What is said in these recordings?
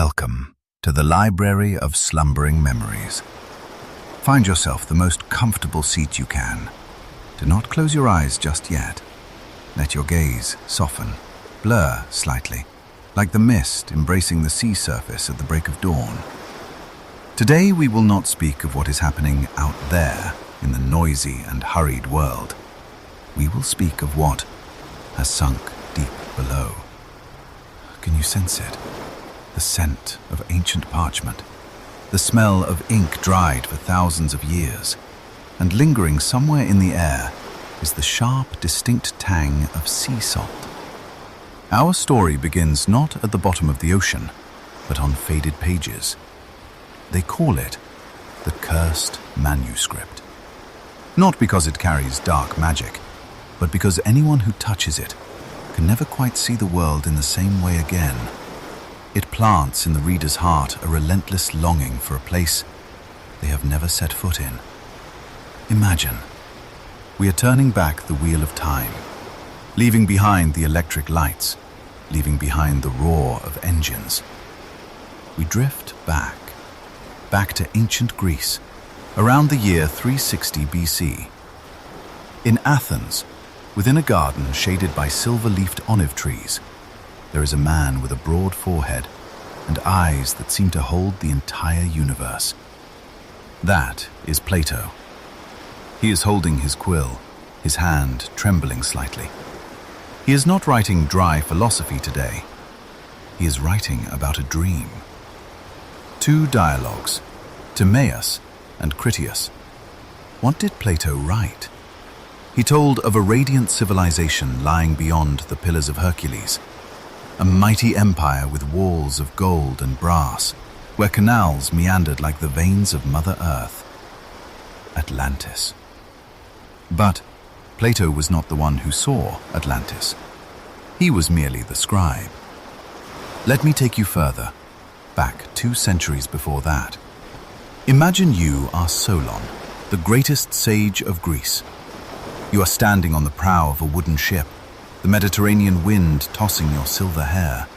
Welcome to the Library of Slumbering Memories. Find yourself the most comfortable seat you can. Do not close your eyes just yet. Let your gaze soften, blur slightly, like the mist embracing the sea surface at the break of dawn. Today we will not speak of what is happening out there in the noisy and hurried world. We will speak of what has sunk deep below. Can you sense it? The scent of ancient parchment, the smell of ink dried for thousands of years, and lingering somewhere in the air is the sharp, distinct tang of sea salt. Our story begins not at the bottom of the ocean, but on faded pages. They call it the Cursed Manuscript. Not because it carries dark magic, but because anyone who touches it can never quite see the world in the same way again. It plants in the reader's heart a relentless longing for a place they have never set foot in. Imagine, we are turning back the wheel of time, leaving behind the electric lights, leaving behind the roar of engines. We drift back to ancient Greece, around the year 360 BC. In Athens, within a garden shaded by silver-leafed olive trees, there is a man with a broad forehead and eyes that seem to hold the entire universe. That is Plato. He is holding his quill, his hand trembling slightly. He is not writing dry philosophy today. He is writing about a dream. Two dialogues, Timaeus and Critias. What did Plato write? He told of a radiant civilization lying beyond the Pillars of Hercules, a mighty empire with walls of gold and brass, where canals meandered like the veins of Mother Earth. Atlantis. But Plato was not the one who saw Atlantis. He was merely the scribe. Let me take you further, back 2 centuries before that. Imagine you are Solon, the greatest sage of Greece. You are standing on the prow of a wooden ship, the Mediterranean wind tossing your silver hair.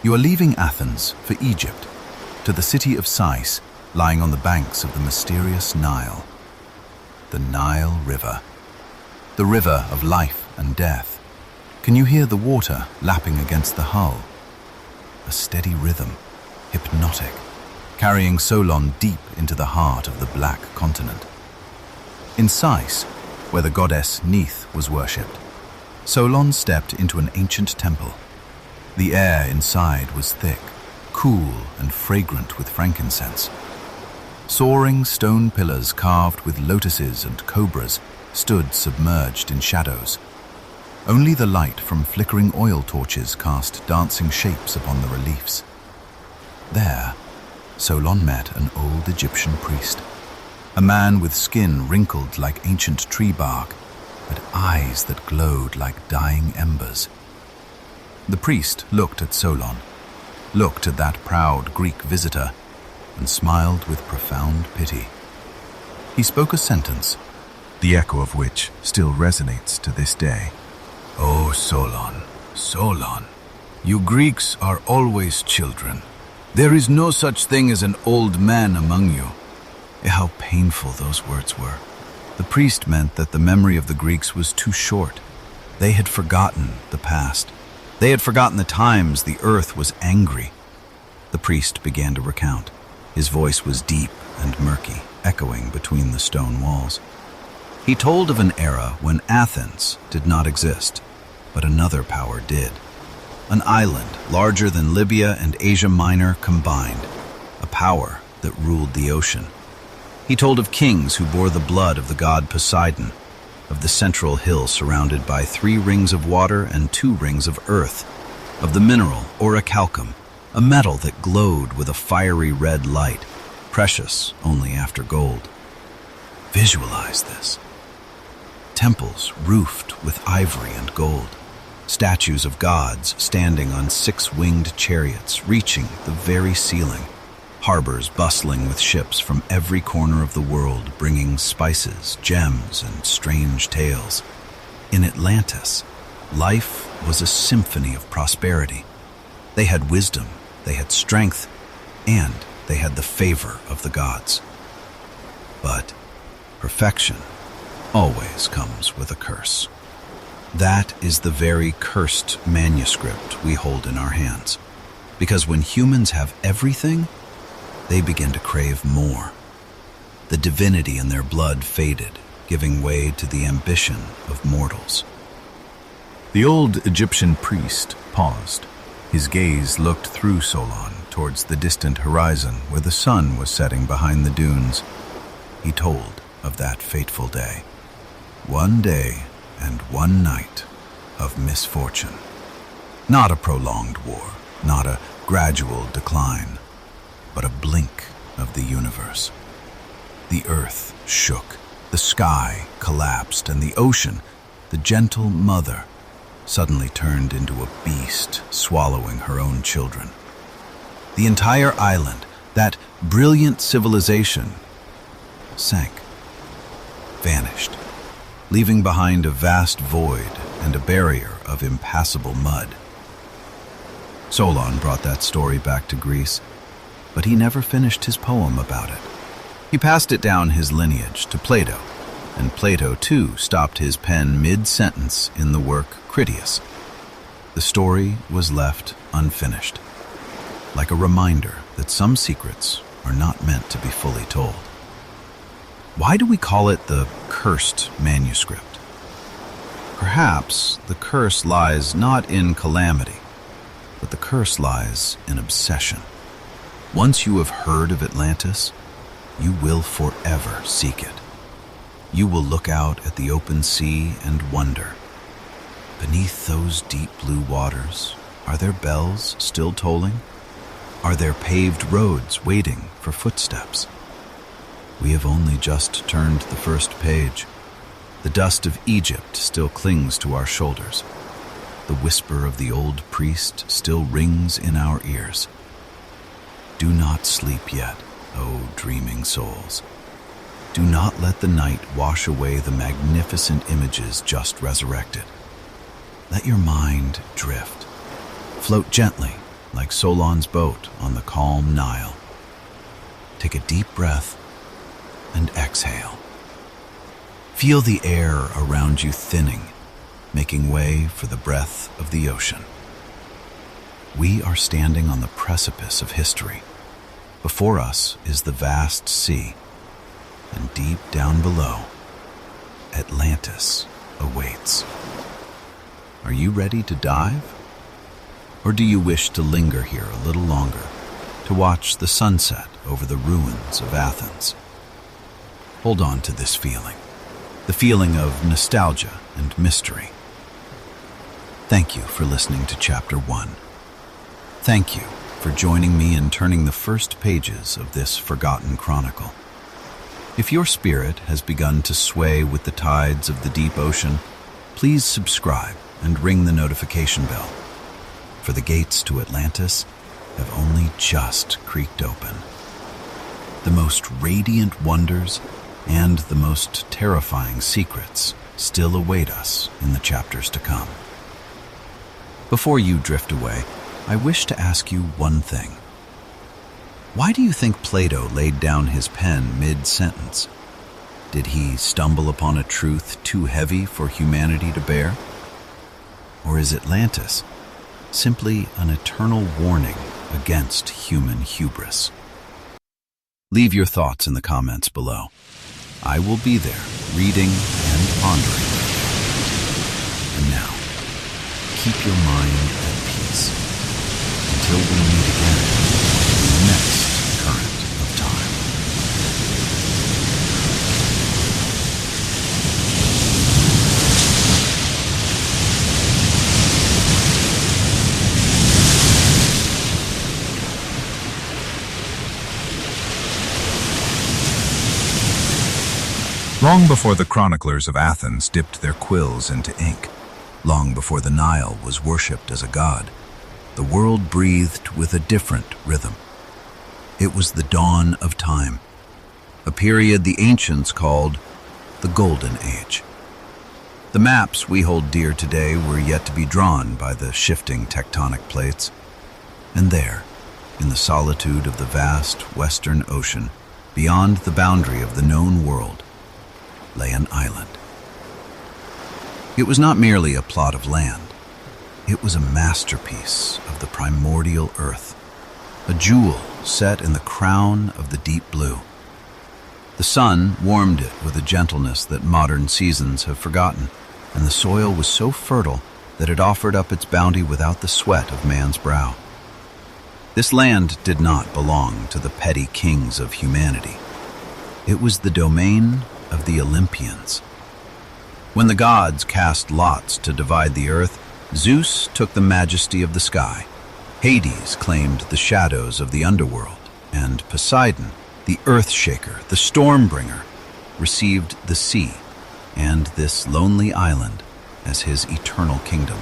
You are leaving Athens for Egypt, to the city of Sais, lying on the banks of the mysterious Nile. The Nile River. The river of life and death. Can you hear the water lapping against the hull? A steady rhythm, hypnotic, carrying Solon deep into the heart of the Black Continent. In Sais, where the goddess Neith was worshipped, Solon stepped into an ancient temple. The air inside was thick, cool, and fragrant with frankincense. Soaring stone pillars carved with lotuses and cobras stood submerged in shadows. Only the light from flickering oil torches cast dancing shapes upon the reliefs. There, Solon met an old Egyptian priest, a man with skin wrinkled like ancient tree bark, but eyes that glowed like dying embers. The priest looked at Solon, looked at that proud Greek visitor, and smiled with profound pity. He spoke a sentence, the echo of which still resonates to this day. "Oh, Solon, Solon, you Greeks are always children. There is no such thing as an old man among you." How painful those words were. The priest meant that the memory of the Greeks was too short. They had forgotten the past. They had forgotten the times the earth was angry. The priest began to recount. His voice was deep and murky, echoing between the stone walls. He told of an era when Athens did not exist, but another power did. An island larger than Libya and Asia Minor combined, a power that ruled the ocean. He told of kings who bore the blood of the god Poseidon, of the central hill surrounded by 3 rings of water and 2 rings of earth, of the mineral Orichalcum, a metal that glowed with a fiery red light, precious only after gold. Visualize this. Temples roofed with ivory and gold, statues of gods standing on 6-winged chariots reaching the very ceiling, harbors bustling with ships from every corner of the world bringing spices, gems, and strange tales. In Atlantis, life was a symphony of prosperity. They had wisdom, they had strength, and they had the favor of the gods. But perfection always comes with a curse. That is the very cursed manuscript we hold in our hands. Because when humans have everything, they begin to crave more. The divinity in their blood faded, giving way to the ambition of mortals. The old Egyptian priest paused. His gaze looked through Solon towards the distant horizon where the sun was setting behind the dunes. He told of that fateful day. One day and one night of misfortune. Not a prolonged war, not a gradual decline, but a blink of the universe. The earth shook, the sky collapsed, and the ocean, the gentle mother, suddenly turned into a beast swallowing her own children. The entire island, that brilliant civilization, sank, vanished, leaving behind a vast void and a barrier of impassable mud. Solon brought that story back to Greece, but he never finished his poem about it. He passed it down his lineage to Plato, and Plato too stopped his pen mid-sentence in the work Critias. The story was left unfinished, like a reminder that some secrets are not meant to be fully told. Why do we call it the cursed manuscript? Perhaps the curse lies not in calamity, but the curse lies in obsession. Once you have heard of Atlantis, you will forever seek it. You will look out at the open sea and wonder, beneath those deep blue waters, are there bells still tolling? Are there paved roads waiting for footsteps? We have only just turned the first page. The dust of Egypt still clings to our shoulders. The whisper of the old priest still rings in our ears. Do not sleep yet, O dreaming souls. Do not let the night wash away the magnificent images just resurrected. Let your mind drift. Float gently like Solon's boat on the calm Nile. Take a deep breath and exhale. Feel the air around you thinning, making way for the breath of the ocean. We are standing on the precipice of history. Before us is the vast sea, and deep down below, Atlantis awaits. Are you ready to dive? Or do you wish to linger here a little longer, to watch the sunset over the ruins of Athens? Hold on to this feeling, the feeling of nostalgia and mystery. Thank you for listening to Chapter 1. Thank you for joining me in turning the first pages of this forgotten chronicle. If your spirit has begun to sway with the tides of the deep ocean, please subscribe and ring the notification bell, for the gates to Atlantis have only just creaked open. The most radiant wonders and the most terrifying secrets still await us in the chapters to come. Before you drift away, I wish to ask you one thing. Why do you think Plato laid down his pen mid-sentence? Did he stumble upon a truth too heavy for humanity to bear? Or is Atlantis simply an eternal warning against human hubris? Leave your thoughts in the comments below. I will be there, reading and pondering. And now, keep your mind at peace until we meet again in the next current of time. Long before the chroniclers of Athens dipped their quills into ink, long before the Nile was worshipped as a god, the world breathed with a different rhythm. It was the dawn of time, a period the ancients called the Golden Age. The maps we hold dear today were yet to be drawn by the shifting tectonic plates. And there, in the solitude of the vast western ocean, beyond the boundary of the known world, lay an island. It was not merely a plot of land. It was a masterpiece of the primordial earth, a jewel set in the crown of the deep blue. The sun warmed it with a gentleness that modern seasons have forgotten, and the soil was so fertile that it offered up its bounty without the sweat of man's brow. This land did not belong to the petty kings of humanity. It was the domain of the Olympians. When the gods cast lots to divide the earth, Zeus took the majesty of the sky, Hades claimed the shadows of the underworld, and Poseidon, the earth shaker, the storm bringer, received the sea and this lonely island as his eternal kingdom.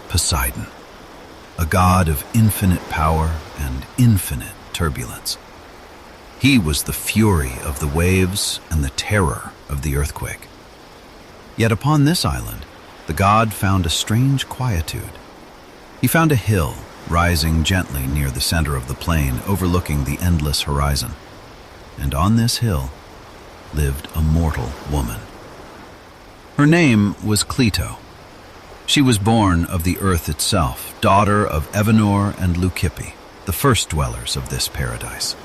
Poseidon, a god of infinite power and infinite turbulence. He was the fury of the waves and the terror of the earthquake. Yet upon this island, the god found a strange quietude. He found a hill rising gently near the center of the plain, overlooking the endless horizon. And on this hill lived a mortal woman. Her name was Cleito. She was born of the earth itself, daughter of Evenor and Leucippe, the first dwellers of this paradise.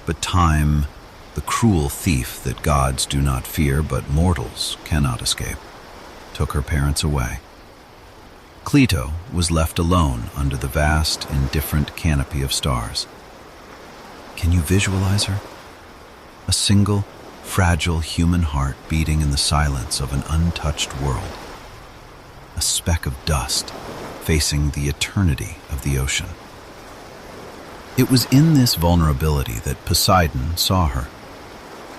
But time, the cruel thief that gods do not fear but mortals cannot escape, took her parents away. Cleito was left alone under the vast, indifferent canopy of stars. Can you visualize her? A single, fragile human heart beating in the silence of an untouched world. A speck of dust facing the eternity of the ocean. It was in this vulnerability that Poseidon saw her.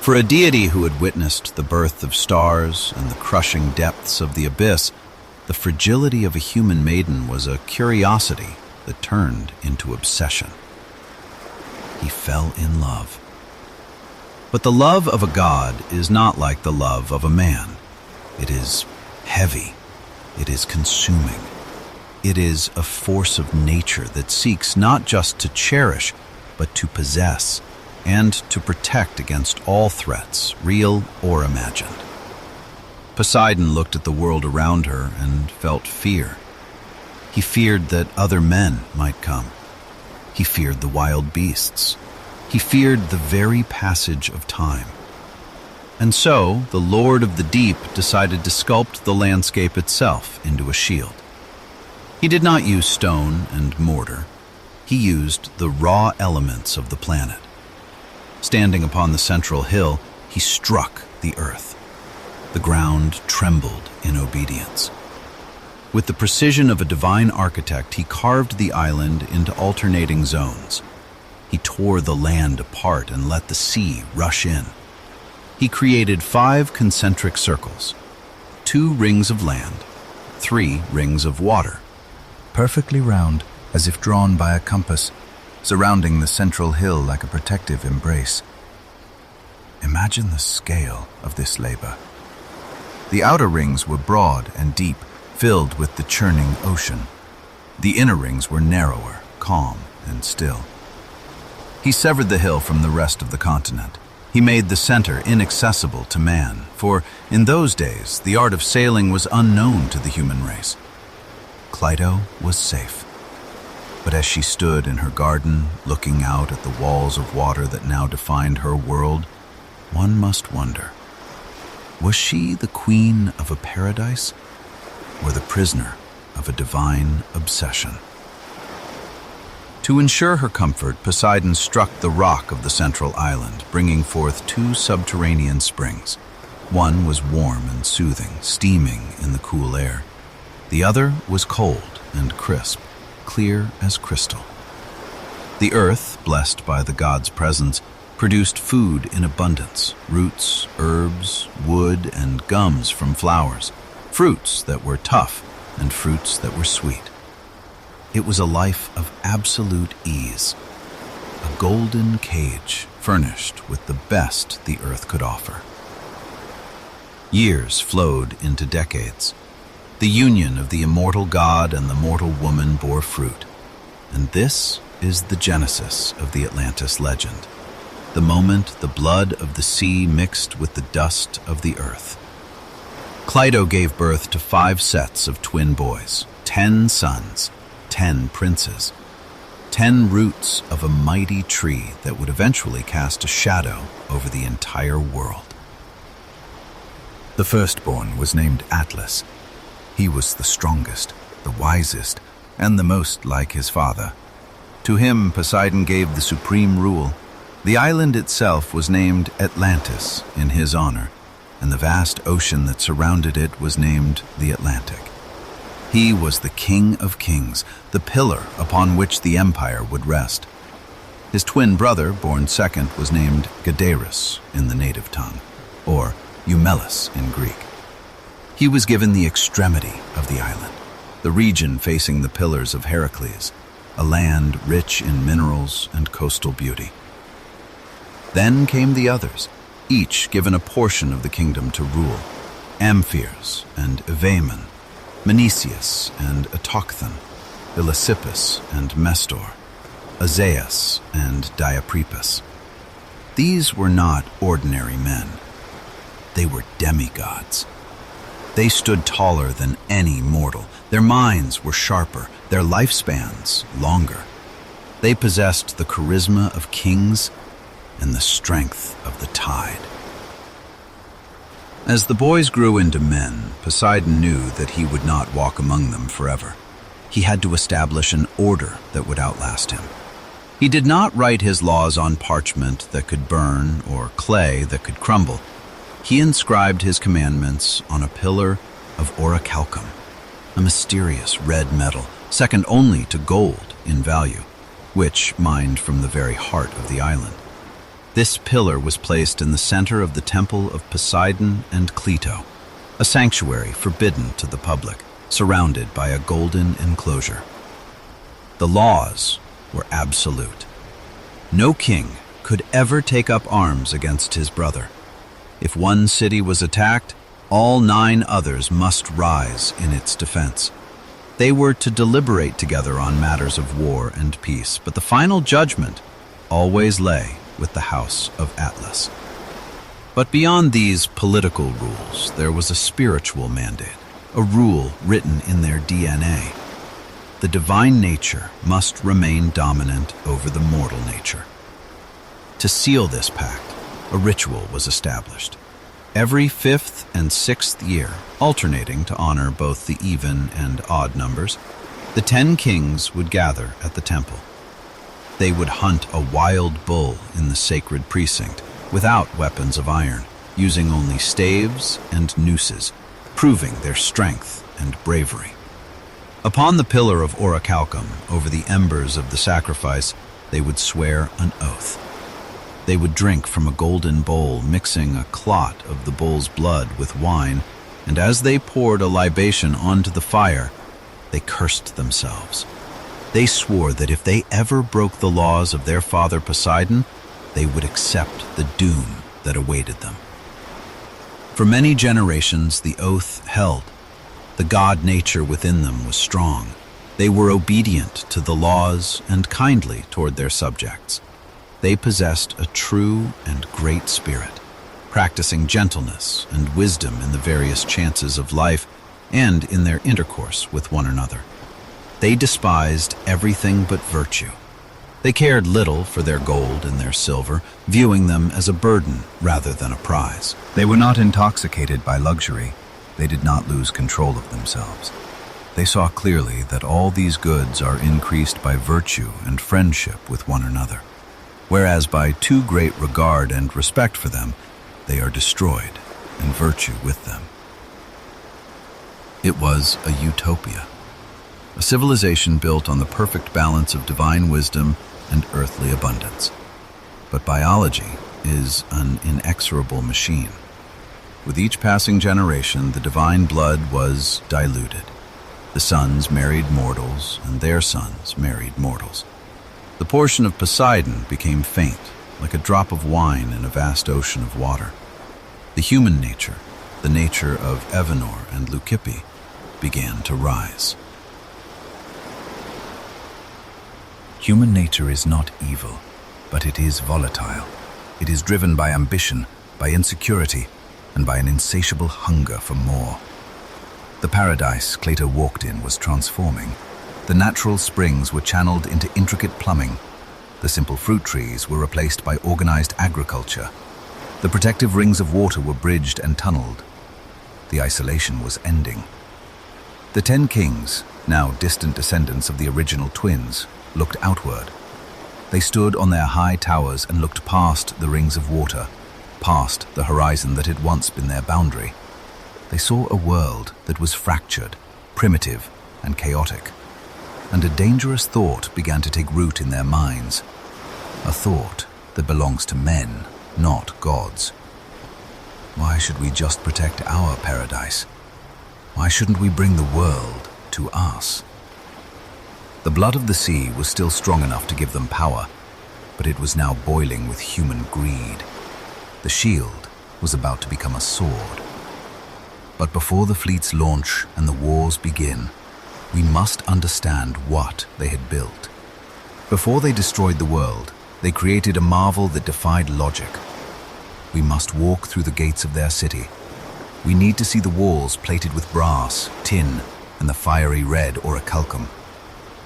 For a deity who had witnessed the birth of stars and the crushing depths of the abyss, the fragility of a human maiden was a curiosity that turned into obsession. He fell in love. But the love of a god is not like the love of a man. It is heavy. It is consuming. It is a force of nature that seeks not just to cherish, but to possess, and to protect against all threats, real or imagined. Poseidon looked at the world around her and felt fear. He feared that other men might come. He feared the wild beasts. He feared the very passage of time. And so, the Lord of the Deep decided to sculpt the landscape itself into a shield. He did not use stone and mortar. He used the raw elements of the planet. Standing upon the central hill, he struck the earth. The ground trembled in obedience. With the precision of a divine architect, he carved the island into alternating zones. He tore the land apart and let the sea rush in. He created 5 concentric circles, 2 rings of land, 3 rings of water, perfectly round, as if drawn by a compass, surrounding the central hill like a protective embrace. Imagine the scale of this labor. The outer rings were broad and deep, filled with the churning ocean. The inner rings were narrower, calm, and still. He severed the hill from the rest of the continent. He made the center inaccessible to man, for in those days the art of sailing was unknown to the human race. Cleito was safe. But as she stood in her garden, looking out at the walls of water that now defined her world, one must wonder, was she the queen of a paradise, or the prisoner of a divine obsession? To ensure her comfort, Poseidon struck the rock of the central island, bringing forth 2 subterranean springs. One was warm and soothing, steaming in the cool air. The other was cold and crisp, clear as crystal. The earth, blessed by the god's presence, produced food in abundance, roots, herbs, wood, and gums from flowers, fruits that were tough and fruits that were sweet. It was a life of absolute ease, a golden cage furnished with the best the earth could offer. Years flowed into decades. The union of the immortal god and the mortal woman bore fruit. And this is the genesis of the Atlantis legend, the moment the blood of the sea mixed with the dust of the earth. Cleito gave birth to 5 sets of twin boys, 10 sons, 10 princes, 10 roots of a mighty tree that would eventually cast a shadow over the entire world. The firstborn was named Atlas. He was the strongest, the wisest, and the most like his father. To him, Poseidon gave the supreme rule. The island itself was named Atlantis in his honor, and the vast ocean that surrounded it was named the Atlantic. He was the king of kings, the pillar upon which the empire would rest. His twin brother, born second, was named Gadarus in the native tongue, or Eumelus in Greek. He was given the extremity of the island, the region facing the Pillars of Heracles, a land rich in minerals and coastal beauty. Then came the others, each given a portion of the kingdom to rule: Amphirs and Evaemon, Menesius and Autochthon, Eleusippus and Mestor, Azaeus and Diaprepus. These were not ordinary men. They were demigods. They stood taller than any mortal. Their minds were sharper, their lifespans longer. They possessed the charisma of kings and the strength of the tide. As the boys grew into men, Poseidon knew that he would not walk among them forever. He had to establish an order that would outlast him. He did not write his laws on parchment that could burn or clay that could crumble. He inscribed his commandments on a pillar of Orichalcum, a mysterious red metal, second only to gold in value, which mined from the very heart of the island. This pillar was placed in the center of the temple of Poseidon and Cleito, a sanctuary forbidden to the public, surrounded by a golden enclosure. The laws were absolute. No king could ever take up arms against his brother. If one city was attacked, all 9 others must rise in its defense. They were to deliberate together on matters of war and peace, but the final judgment always lay with the house of Atlas. But beyond these political rules, there was a spiritual mandate, a rule written in their DNA. The divine nature must remain dominant over the mortal nature. To seal this pact, a ritual was established. Every 5th and 6th year, alternating to honor both the even and odd numbers, the 10 kings would gather at the temple. They would hunt a wild bull in the sacred precinct, without weapons of iron, using only staves and nooses, proving their strength and bravery. Upon the pillar of Orichalcum, over the embers of the sacrifice, they would swear an oath. They would drink from a golden bowl, mixing a clot of the bull's blood with wine, and as they poured a libation onto the fire, they cursed themselves. They swore that if they ever broke the laws of their father Poseidon, they would accept the doom that awaited them. For many generations, the oath held. The god nature within them was strong. They were obedient to the laws and kindly toward their subjects. They possessed a true and great spirit, practicing gentleness and wisdom in the various chances of life and in their intercourse with one another. They despised everything but virtue. They cared little for their gold and their silver, viewing them as a burden rather than a prize. They were not intoxicated by luxury. They did not lose control of themselves. They saw clearly that all these goods are increased by virtue and friendship with one another, whereas by too great regard and respect for them, they are destroyed, and virtue with them. It was a utopia, a civilization built on the perfect balance of divine wisdom and earthly abundance. But biology is an inexorable machine. With each passing generation, the divine blood was diluted. The sons married mortals, and their sons married mortals. The portion of Poseidon became faint, like a drop of wine in a vast ocean of water. The human nature, the nature of Evenor and Leucippe, began to rise. Human nature is not evil, but it is volatile. It is driven by ambition, by insecurity, and by an insatiable hunger for more. The paradise Plato walked in was transforming. The natural springs were channeled into intricate plumbing. The simple fruit trees were replaced by organized agriculture. The protective rings of water were bridged and tunneled. The isolation was ending. The 10 kings, now distant descendants of the original twins, looked outward. They stood on their high towers and looked past the rings of water, past the horizon that had once been their boundary. They saw a world that was fractured, primitive, and chaotic. And a dangerous thought began to take root in their minds. A thought that belongs to men, not gods. Why should we just protect our paradise? Why shouldn't we bring the world to us? The blood of the sea was still strong enough to give them power, but it was now boiling with human greed. The shield was about to become a sword. But before the fleets launch and the wars begin, we must understand what they had built. Before they destroyed the world, they created a marvel that defied logic. We must walk through the gates of their city. We need to see the walls plated with brass, tin, and the fiery red Orichalcum.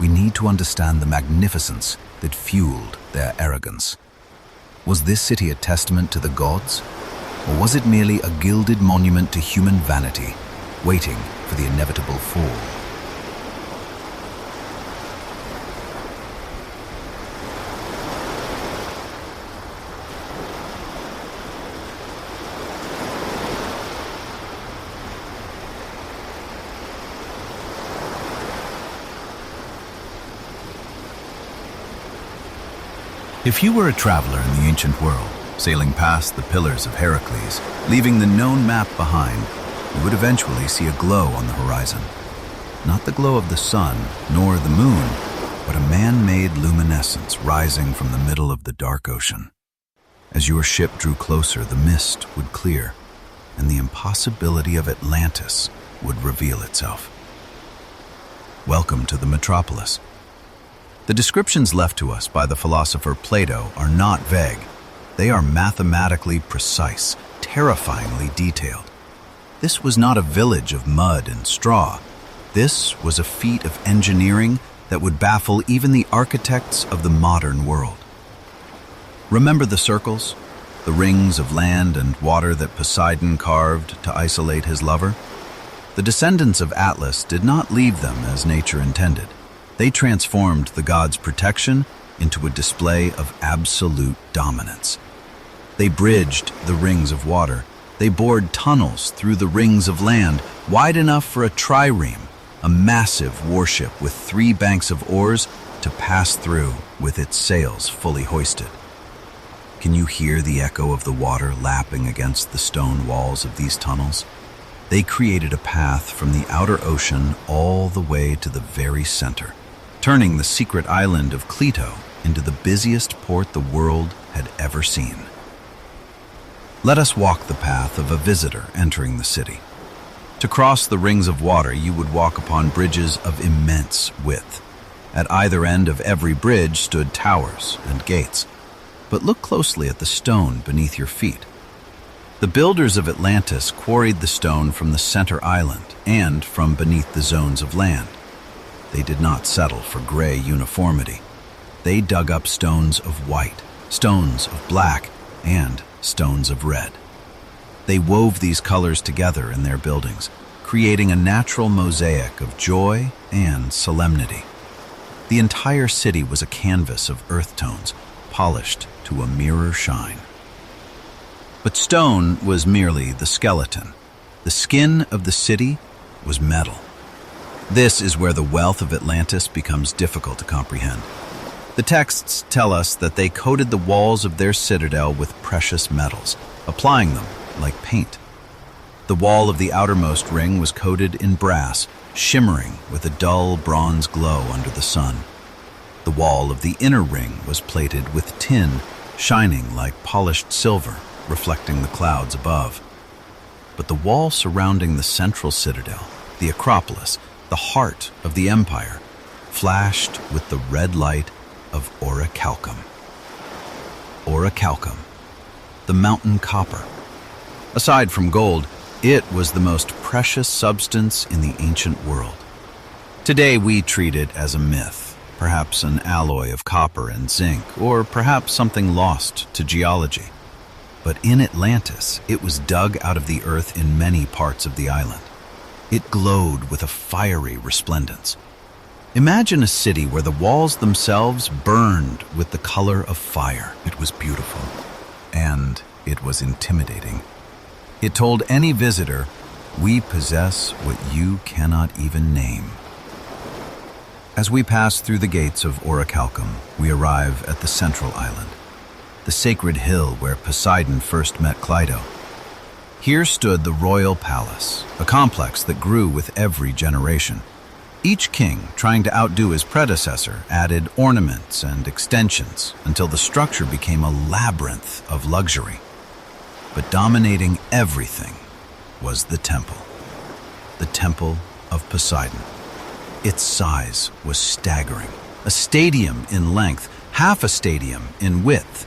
We need to understand the magnificence that fueled their arrogance. Was this city a testament to the gods? Or was it merely a gilded monument to human vanity, waiting for the inevitable fall? If you were a traveler in the ancient world, sailing past the pillars of Heracles, leaving the known map behind, you would eventually see a glow on the horizon. Not the glow of the sun, nor the moon, but a man-made luminescence rising from the middle of the dark ocean. As your ship drew closer, the mist would clear, and the impossibility of Atlantis would reveal itself. Welcome to the metropolis. The descriptions left to us by the philosopher Plato are not vague. They are mathematically precise, terrifyingly detailed. This was not a village of mud and straw. This was a feat of engineering that would baffle even the architects of the modern world. Remember the circles, the rings of land and water that Poseidon carved to isolate his lover? The descendants of Atlas did not leave them as nature intended. They transformed the god's protection into a display of absolute dominance. They bridged the rings of water. They bored tunnels through the rings of land, wide enough for a trireme, a massive warship with 3 banks of oars, to pass through with its sails fully hoisted. Can you hear the echo of the water lapping against the stone walls of these tunnels? They created a path from the outer ocean all the way to the very center, turning the secret island of Clito into the busiest port the world had ever seen. Let us walk the path of a visitor entering the city. To cross the rings of water, you would walk upon bridges of immense width. At either end of every bridge stood towers and gates. But look closely at the stone beneath your feet. The builders of Atlantis quarried the stone from the center island and from beneath the zones of land. They did not settle for gray uniformity. They dug up stones of white, stones of black, and stones of red. They wove these colors together in their buildings, creating a natural mosaic of joy and solemnity. The entire city was a canvas of earth tones, polished to a mirror shine. But stone was merely the skeleton. The skin of the city was metal. This is where the wealth of Atlantis becomes difficult to comprehend. The texts tell us that they coated the walls of their citadel with precious metals, applying them like paint. The wall of the outermost ring was coated in brass, shimmering with a dull bronze glow under the sun. The wall of the inner ring was plated with tin, shining like polished silver, reflecting the clouds above. But the wall surrounding the central citadel, the Acropolis, the heart of the empire, flashed with the red light of Orichalcum. Orichalcum, the mountain copper. Aside from gold, it was the most precious substance in the ancient world. Today we treat it as a myth, perhaps an alloy of copper and zinc, or perhaps something lost to geology. But in Atlantis, it was dug out of the earth in many parts of the island. It glowed with a fiery resplendence. Imagine a city where the walls themselves burned with the color of fire. It was beautiful, and it was intimidating. It told any visitor, "We possess what you cannot even name." As we pass through the gates of Orichalcum, we arrive at the central island, the sacred hill where Poseidon first met Cleito. Here stood the royal palace, a complex that grew with every generation. Each king, trying to outdo his predecessor, added ornaments and extensions until the structure became a labyrinth of luxury. But dominating everything was the temple of Poseidon. Its size was staggering, a stadium in length, half a stadium in width.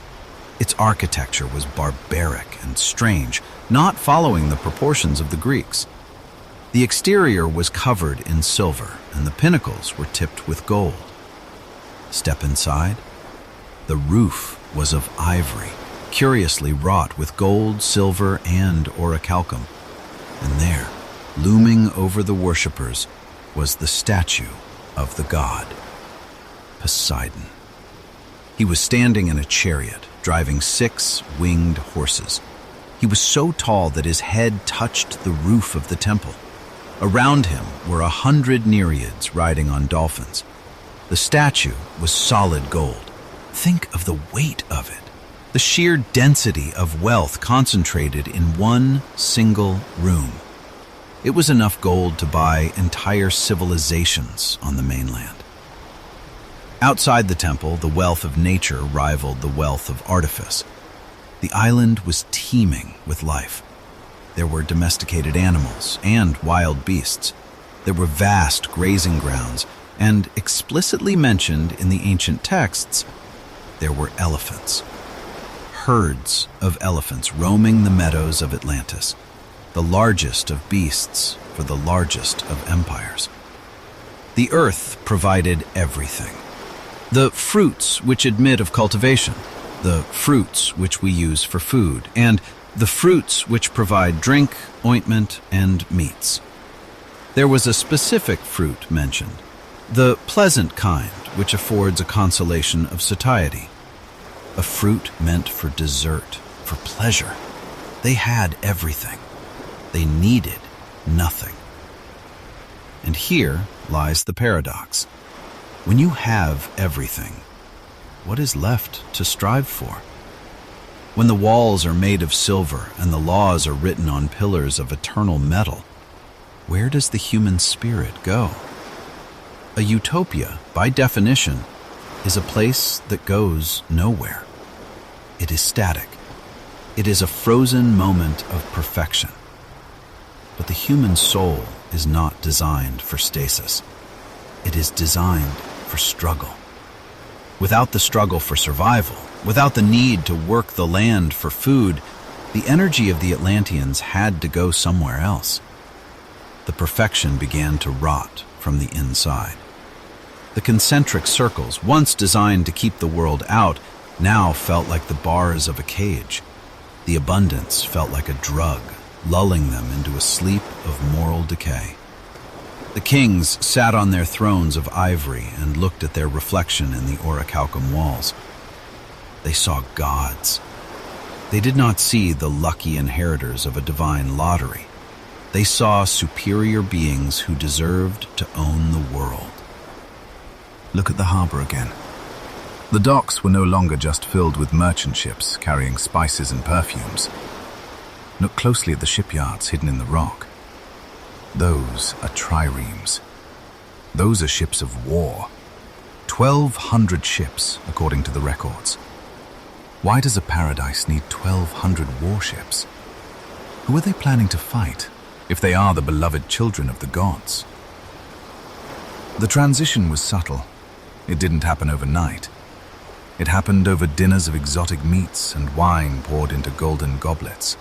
Its architecture was barbaric and strange, not following the proportions of the Greeks. The exterior was covered in silver, and the pinnacles were tipped with gold. Step inside. The roof was of ivory, curiously wrought with gold, silver, and orichalcum. And there, looming over the worshippers, was the statue of the god, Poseidon. He was standing in a chariot, driving 6 winged horses. He was so tall that his head touched the roof of the temple. Around him were 100 nereids riding on dolphins. The statue was solid gold. Think of the weight of it, the sheer density of wealth concentrated in one single room. It was enough gold to buy entire civilizations on the mainland. Outside the temple, the wealth of nature rivaled the wealth of artifice. The island was teeming with life. There were domesticated animals and wild beasts. There were vast grazing grounds, and explicitly mentioned in the ancient texts, there were elephants. Herds of elephants roaming the meadows of Atlantis, the largest of beasts for the largest of empires. The earth provided everything. The fruits which admit of cultivation, the fruits which we use for food, and the fruits which provide drink, ointment, and meats. There was a specific fruit mentioned, the pleasant kind which affords a consolation of satiety. A fruit meant for dessert, for pleasure. They had everything. They needed nothing. And here lies the paradox. When you have everything, what is left to strive for? When the walls are made of silver and the laws are written on pillars of eternal metal, where does the human spirit go? A utopia, by definition, is a place that goes nowhere. It is static. It is a frozen moment of perfection. But the human soul is not designed for stasis. It is designed for struggle. Without the struggle for survival, without the need to work the land for food, the energy of the Atlanteans had to go somewhere else. The perfection began to rot from the inside. The concentric circles, once designed to keep the world out, now felt like the bars of a cage. The abundance felt like a drug, lulling them into a sleep of moral decay. The kings sat on their thrones of ivory and looked at their reflection in the Orichalcum walls. They saw gods. They did not see the lucky inheritors of a divine lottery. They saw superior beings who deserved to own the world. Look at the harbor again. The docks were no longer just filled with merchant ships carrying spices and perfumes. Look closely at the shipyards hidden in the rock. Those are triremes. Those are ships of war. 1,200 ships, according to the records. Why does a paradise need 1,200 warships? Who are they planning to fight, if they are the beloved children of the gods? The transition was subtle. It didn't happen overnight. It happened over dinners of exotic meats and wine poured into golden goblets.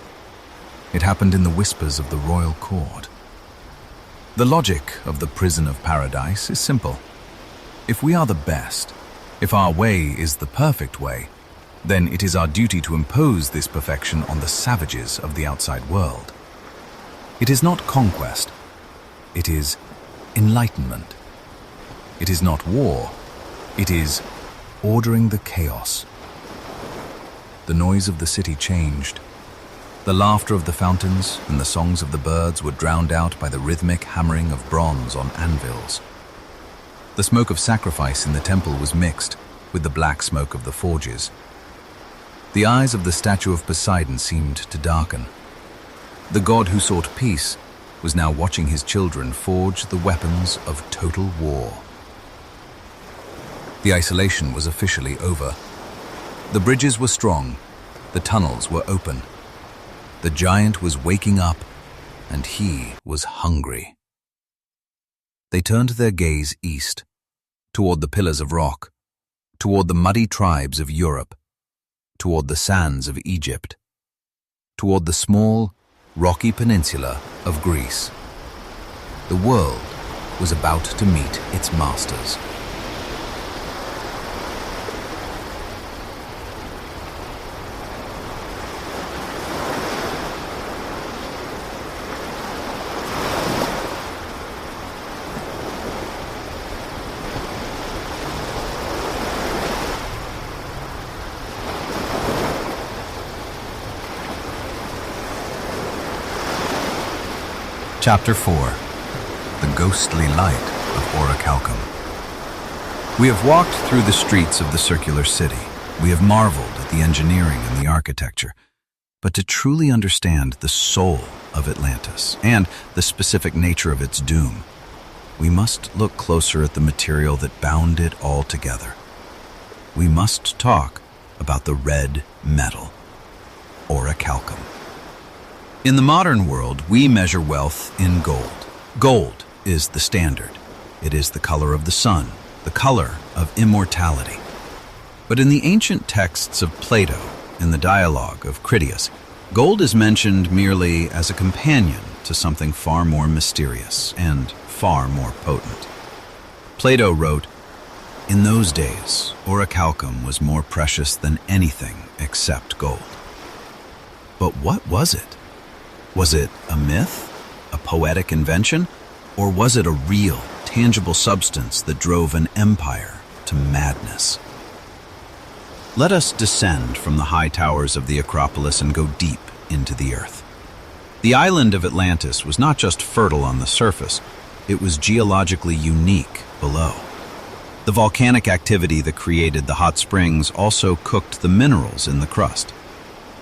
It happened in the whispers of the royal court. The logic of the prison of paradise is simple. If we are the best, if our way is the perfect way, then it is our duty to impose this perfection on the savages of the outside world. It is not conquest. It is enlightenment. It is not war. It is ordering the chaos. The noise of the city changed. The laughter of the fountains and the songs of the birds were drowned out by the rhythmic hammering of bronze on anvils. The smoke of sacrifice in the temple was mixed with the black smoke of the forges. The eyes of the statue of Poseidon seemed to darken. The god who sought peace was now watching his children forge the weapons of total war. The isolation was officially over. The bridges were strong, the tunnels were open. The giant was waking up, and he was hungry. They turned their gaze east, toward the pillars of rock, toward the muddy tribes of Europe, toward the sands of Egypt, toward the small, rocky peninsula of Greece. The world was about to meet its masters. Chapter 4. The Ghostly Light of Orichalcum. We have walked through the streets of the circular city. We have marveled at the engineering and the architecture. But to truly understand the soul of Atlantis and the specific nature of its doom, we must look closer at the material that bound it all together. We must talk about the red metal, Orichalcum. In the modern world, we measure wealth in gold. Gold is the standard. It is the color of the sun, the color of immortality. But in the ancient texts of Plato, in the dialogue of Critias, gold is mentioned merely as a companion to something far more mysterious and far more potent. Plato wrote, "In those days, Orichalcum was more precious than anything except gold." But what was it? Was it a myth, a poetic invention, or was it a real, tangible substance that drove an empire to madness? Let us descend from the high towers of the Acropolis and go deep into the earth. The island of Atlantis was not just fertile on the surface, it was geologically unique below. The volcanic activity that created the hot springs also cooked the minerals in the crust.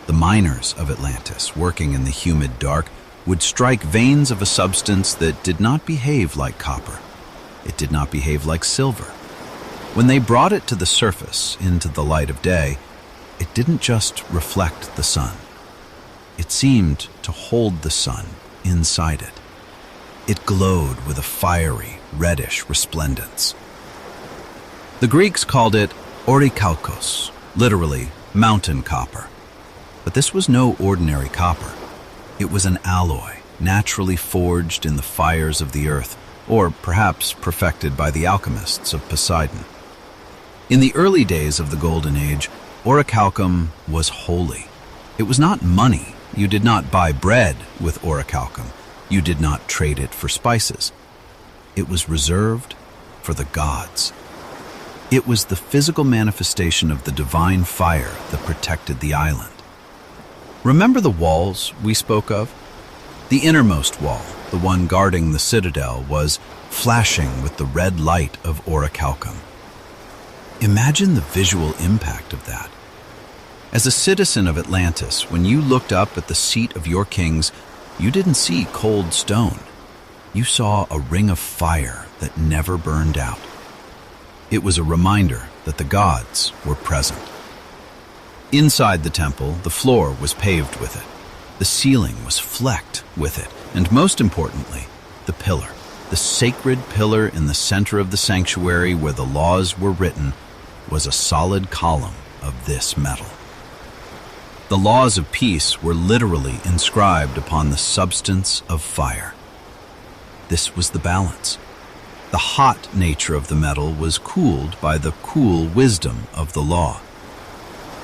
The miners of Atlantis, working in the humid dark, would strike veins of a substance that did not behave like copper. It did not behave like silver. When they brought it to the surface, into the light of day, it didn't just reflect the sun. It seemed to hold the sun inside it. It glowed with a fiery, reddish resplendence. The Greeks called it orichalkos, literally mountain copper. But this was no ordinary copper. It was an alloy, naturally forged in the fires of the earth, or perhaps perfected by the alchemists of Poseidon. In the early days of the Golden Age, Orichalcum was holy. It was not money. You did not buy bread with Orichalcum. You did not trade it for spices. It was reserved for the gods. It was the physical manifestation of the divine fire that protected the island. Remember the walls we spoke of? The innermost wall, the one guarding the citadel, was flashing with the red light of Orichalcum. Imagine the visual impact of that. As a citizen of Atlantis, when you looked up at the seat of your kings, you didn't see cold stone. You saw a ring of fire that never burned out. It was a reminder that the gods were present. Inside the temple, the floor was paved with it. The ceiling was flecked with it. And most importantly, the pillar, the sacred pillar in the center of the sanctuary where the laws were written, was a solid column of this metal. The laws of peace were literally inscribed upon the substance of fire. This was the balance. The hot nature of the metal was cooled by the cool wisdom of the law.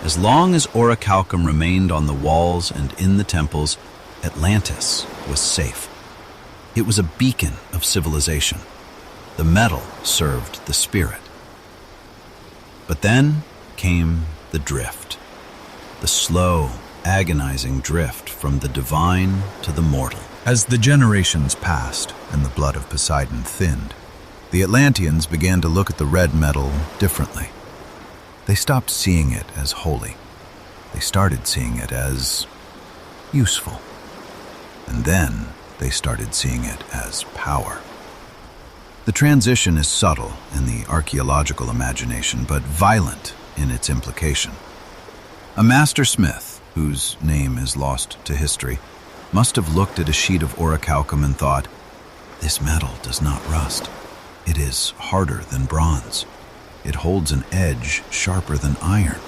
As long as Orichalcum remained on the walls and in the temples, Atlantis was safe. It was a beacon of civilization. The metal served the spirit. But then came the drift. The slow, agonizing drift from the divine to the mortal. As the generations passed and the blood of Poseidon thinned, the Atlanteans began to look at the red metal differently. They stopped seeing it as holy. They started seeing it as useful. And then they started seeing it as power. The transition is subtle in the archaeological imagination, but violent in its implication. A master smith, whose name is lost to history, must have looked at a sheet of Orichalcum and thought, "This metal does not rust. It is harder than bronze. It holds an edge sharper than iron.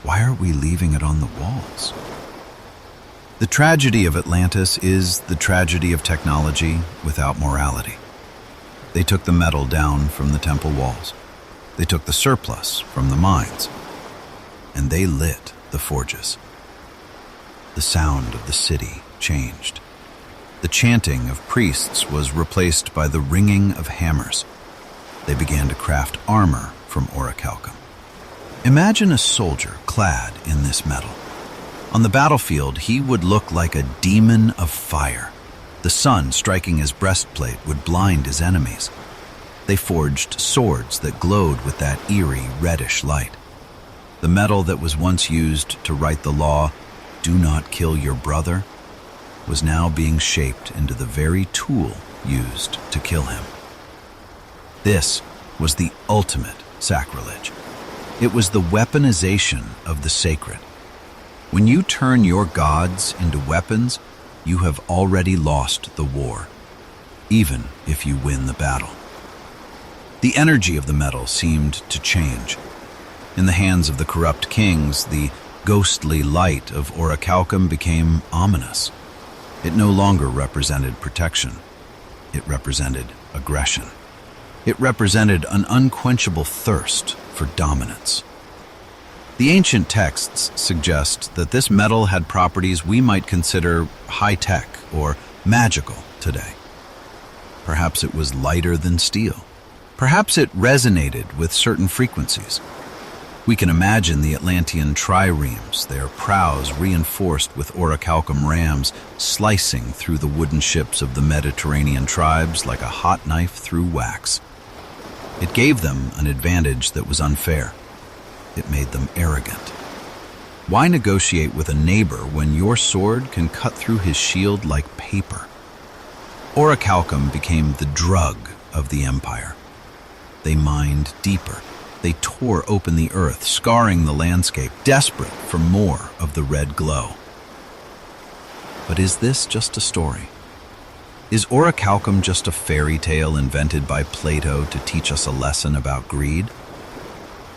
Why are we leaving it on the walls?" The tragedy of Atlantis is the tragedy of technology without morality. They took the metal down from the temple walls. They took the surplus from the mines. And they lit the forges. The sound of the city changed. The chanting of priests was replaced by the ringing of hammers. They began to craft armor from Orichalcum. Imagine a soldier clad in this metal. On the battlefield, he would look like a demon of fire. The sun striking his breastplate would blind his enemies. They forged swords that glowed with that eerie reddish light. The metal that was once used to write the law, "Do not kill your brother," was now being shaped into the very tool used to kill him. This was the ultimate sacrilege. It was the weaponization of the sacred. When you turn your gods into weapons, you have already lost the war, even if you win the battle. The energy of the metal seemed to change. In the hands of the corrupt kings, the ghostly light of Orichalcum became ominous. It no longer represented protection. It represented aggression. It represented an unquenchable thirst for dominance. The ancient texts suggest that this metal had properties we might consider high-tech or magical today. Perhaps it was lighter than steel. Perhaps it resonated with certain frequencies. We can imagine the Atlantean triremes, their prows reinforced with Orichalcum rams, slicing through the wooden ships of the Mediterranean tribes like a hot knife through wax. It gave them an advantage that was unfair. It made them arrogant. Why negotiate with a neighbor when your sword can cut through his shield like paper? Orichalcum became the drug of the empire. They mined deeper. They tore open the earth, scarring the landscape, desperate for more of the red glow. But is this just a story? Is Orichalcum just a fairy tale invented by Plato to teach us a lesson about greed?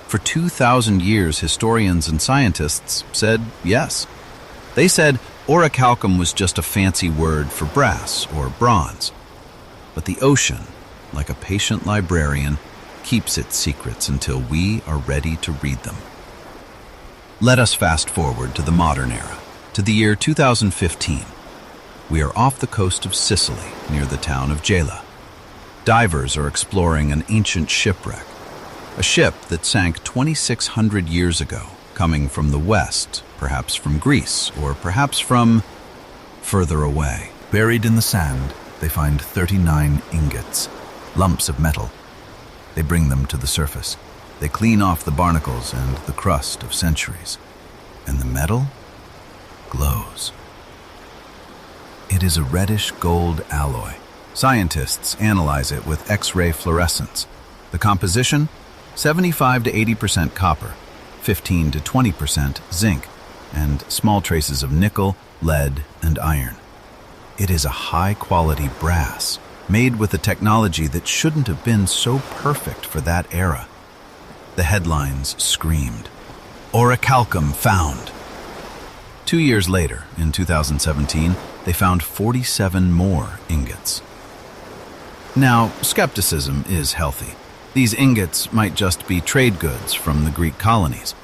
For 2,000 years, historians and scientists said yes. They said Orichalcum was just a fancy word for brass or bronze. But the ocean, like a patient librarian, keeps its secrets until we are ready to read them. Let us fast forward to the modern era, to the year 2015. We are off the coast of Sicily, near the town of Gela. Divers are exploring an ancient shipwreck, a ship that sank 2,600 years ago, coming from the west, perhaps from Greece, or perhaps from further away. Buried in the sand, they find 39 ingots, lumps of metal. They bring them to the surface. They clean off the barnacles and the crust of centuries. And the metal glows. It is a reddish gold alloy. Scientists analyze it with X-ray fluorescence. The composition? 75 to 80% copper, 15 to 20% zinc, and small traces of nickel, lead, and iron. It is a high-quality brass, made with a technology that shouldn't have been so perfect for that era. The headlines screamed, "Orichalcum found." 2 years later, in 2017, they found 47 more ingots. Now, skepticism is healthy. These ingots might just be trade goods from the Greek colonies.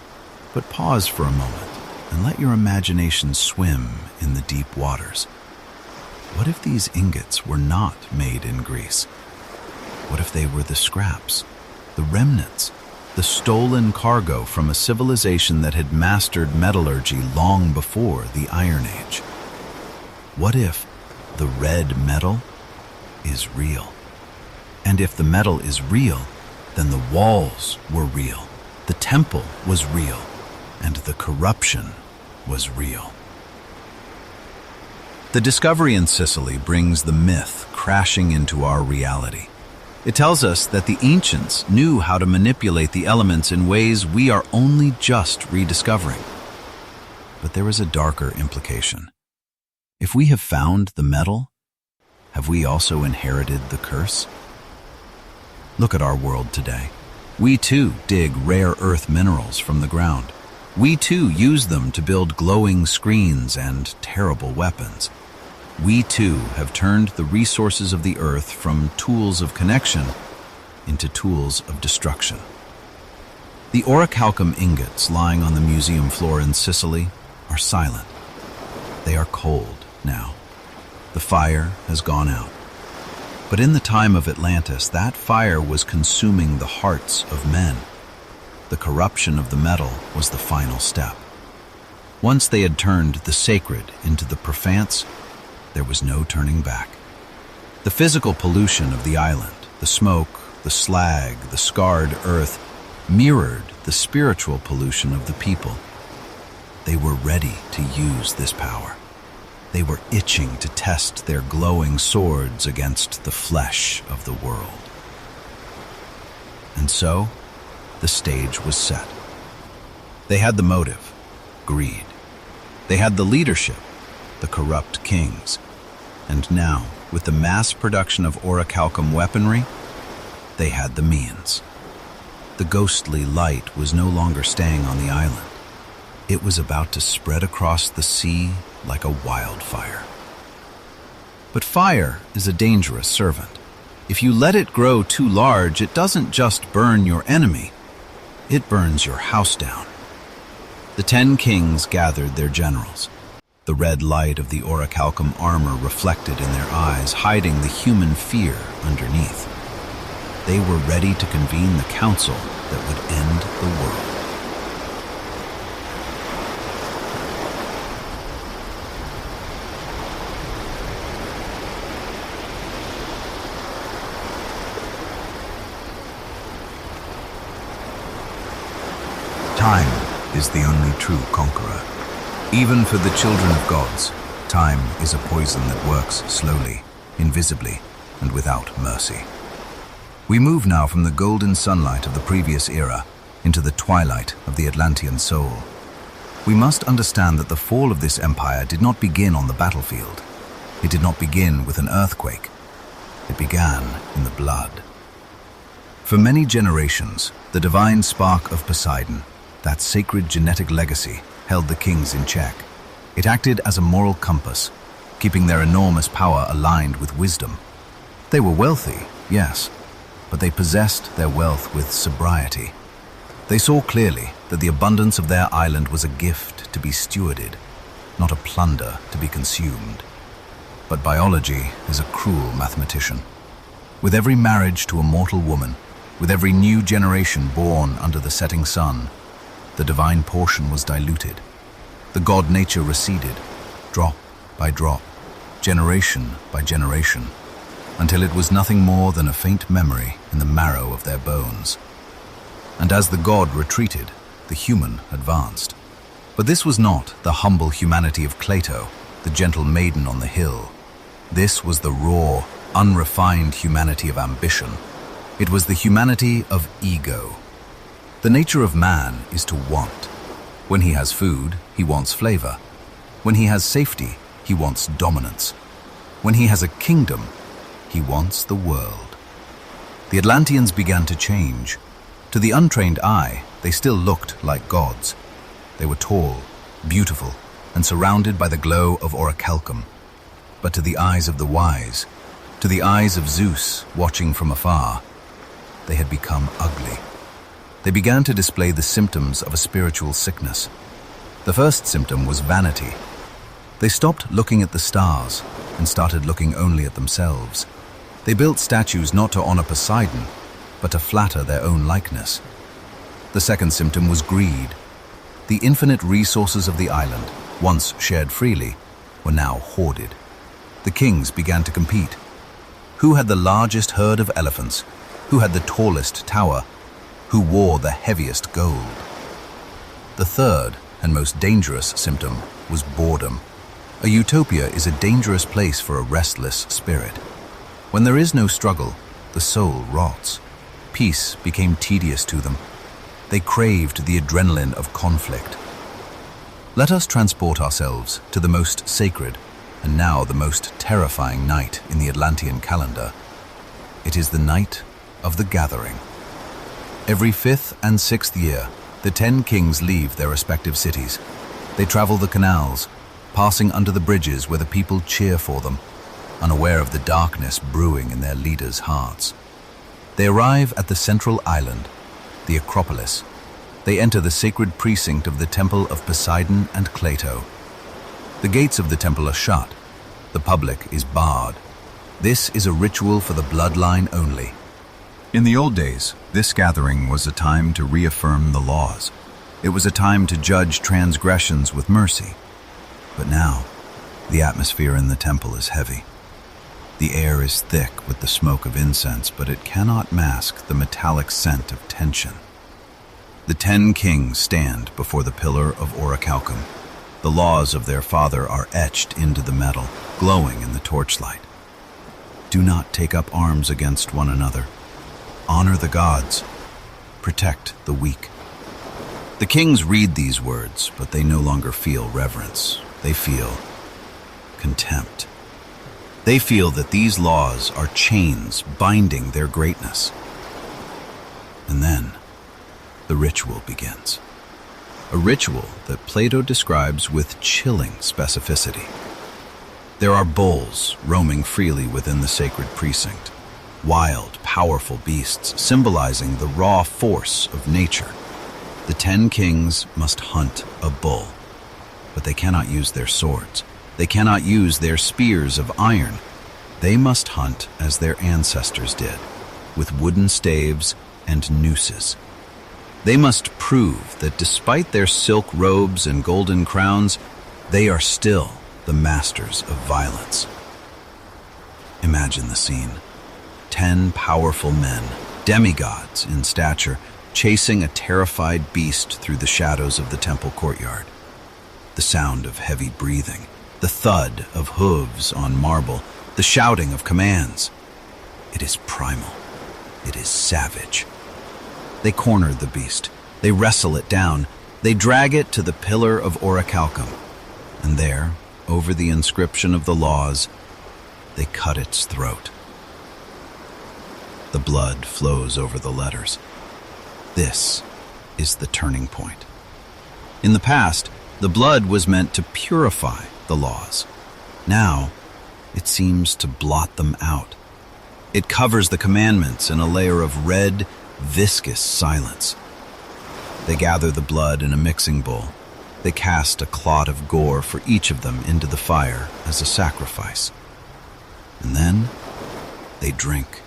But pause for a moment and let your imagination swim in the deep waters. What if these ingots were not made in Greece? What if they were the scraps, the remnants, the stolen cargo from a civilization that had mastered metallurgy long before the Iron Age? What if the red metal is real? And if the metal is real, then the walls were real, the temple was real, and the corruption was real. The discovery in Sicily brings the myth crashing into our reality. It tells us that the ancients knew how to manipulate the elements in ways we are only just rediscovering. But there is a darker implication. If we have found the metal, have we also inherited the curse? Look at our world today. We too dig rare earth minerals from the ground. We too use them to build glowing screens and terrible weapons. We too have turned the resources of the earth from tools of connection into tools of destruction. The Orichalcum ingots lying on the museum floor in Sicily are silent. They are cold now. The fire has gone out. But in the time of Atlantis, that fire was consuming the hearts of men. The corruption of the metal was the final step. Once they had turned the sacred into the profane, there was no turning back. The physical pollution of the island, the smoke, the slag, the scarred earth, mirrored the spiritual pollution of the people. They were ready to use this power. They were itching to test their glowing swords against the flesh of the world. And so, the stage was set. They had the motive, greed. They had the leadership, the corrupt kings. And now, with the mass production of Orichalcum weaponry, they had the means. The ghostly light was no longer staying on the island. It was about to spread across the sea like a wildfire. But fire is a dangerous servant. If you let it grow too large, it doesn't just burn your enemy, it burns your house down. The 10 kings gathered their generals. The red light of the Orichalcum armor reflected in their eyes, hiding the human fear underneath. They were ready to convene the council that would end the world. Time is the only true conqueror. Even for the children of gods, time is a poison that works slowly, invisibly, and without mercy. We move now from the golden sunlight of the previous era into the twilight of the Atlantean soul. We must understand that the fall of this empire did not begin on the battlefield. It did not begin with an earthquake. It began in the blood. For many generations, the divine spark of Poseidon, that sacred genetic legacy, held the kings in check. It acted as a moral compass, keeping their enormous power aligned with wisdom. They were wealthy, yes, but they possessed their wealth with sobriety. They saw clearly that the abundance of their island was a gift to be stewarded, not a plunder to be consumed. But biology is a cruel mathematician. With every marriage to a mortal woman, with every new generation born under the setting sun, the divine portion was diluted. The god nature receded, drop by drop, generation by generation, until it was nothing more than a faint memory in the marrow of their bones. And as the god retreated, the human advanced. But this was not the humble humanity of Plato, the gentle maiden on the hill. This was the raw, unrefined humanity of ambition. It was the humanity of ego. The nature of man is to want. When he has food, he wants flavor. When he has safety, he wants dominance. When he has a kingdom, he wants the world. The Atlanteans began to change. To the untrained eye, they still looked like gods. They were tall, beautiful, and surrounded by the glow of Orichalcum. But to the eyes of the wise, to the eyes of Zeus watching from afar, they had become ugly. They began to display the symptoms of a spiritual sickness. The first symptom was vanity. They stopped looking at the stars and started looking only at themselves. They built statues not to honor Poseidon, but to flatter their own likeness. The second symptom was greed. The infinite resources of the island, once shared freely, were now hoarded. The kings began to compete. Who had the largest herd of elephants? Who had the tallest tower? Who wore the heaviest gold? The third and most dangerous symptom was boredom. A utopia is a dangerous place for a restless spirit. When there is no struggle, the soul rots. Peace became tedious to them. They craved the adrenaline of conflict. Let us transport ourselves to the most sacred and now the most terrifying night in the Atlantean calendar. It is the night of the gathering. Every 5th and 6th year, the 10 kings leave their respective cities. They travel the canals, passing under the bridges where the people cheer for them, unaware of the darkness brewing in their leaders' hearts. They arrive at the central island, the Acropolis. They enter the sacred precinct of the temple of Poseidon and Cleito. The gates of the temple are shut. The public is barred. This is a ritual for the bloodline only. In the old days, this gathering was a time to reaffirm the laws. It was a time to judge transgressions with mercy. But now, the atmosphere in the temple is heavy. The air is thick with the smoke of incense, but it cannot mask the metallic scent of tension. The 10 kings stand before the pillar of Orichalcum. The laws of their father are etched into the metal, glowing in the torchlight. Do not take up arms against one another. Honor the gods. Protect the weak. The kings read these words, but they no longer feel reverence. They feel contempt. They feel that these laws are chains binding their greatness. And then, the ritual begins. A ritual that Plato describes with chilling specificity. There are bulls roaming freely within the sacred precinct, wild, powerful beasts symbolizing the raw force of nature. The 10 kings must hunt a bull, but they cannot use their swords. They cannot use their spears of iron. They must hunt as their ancestors did, with wooden staves and nooses. They must prove that despite their silk robes and golden crowns, they are still the masters of violence. Imagine the scene. 10 powerful men, demigods in stature, chasing a terrified beast through the shadows of the temple courtyard. The sound of heavy breathing, the thud of hooves on marble, the shouting of commands. It is primal. It is savage. They corner the beast. They wrestle it down. They drag it to the pillar of Orichalcum. And there, over the inscription of the laws, they cut its throat. The blood flows over the letters. This is the turning point. In the past, the blood was meant to purify the laws. Now, it seems to blot them out. It covers the commandments in a layer of red, viscous silence. They gather the blood in a mixing bowl. They cast a clot of gore for each of them into the fire as a sacrifice. And then they drink.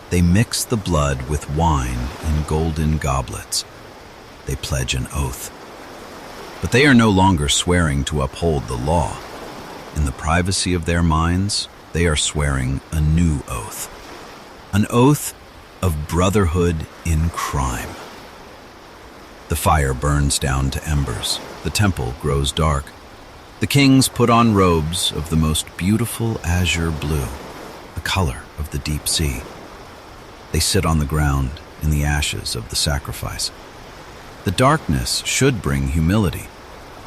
They mix the blood with wine in golden goblets. They pledge an oath. But they are no longer swearing to uphold the law. In the privacy of their minds, they are swearing a new oath. An oath of brotherhood in crime. The fire burns down to embers. The temple grows dark. The kings put on robes of the most beautiful azure blue, the color of the deep sea. They sit on the ground in the ashes of the sacrifice. The darkness should bring humility.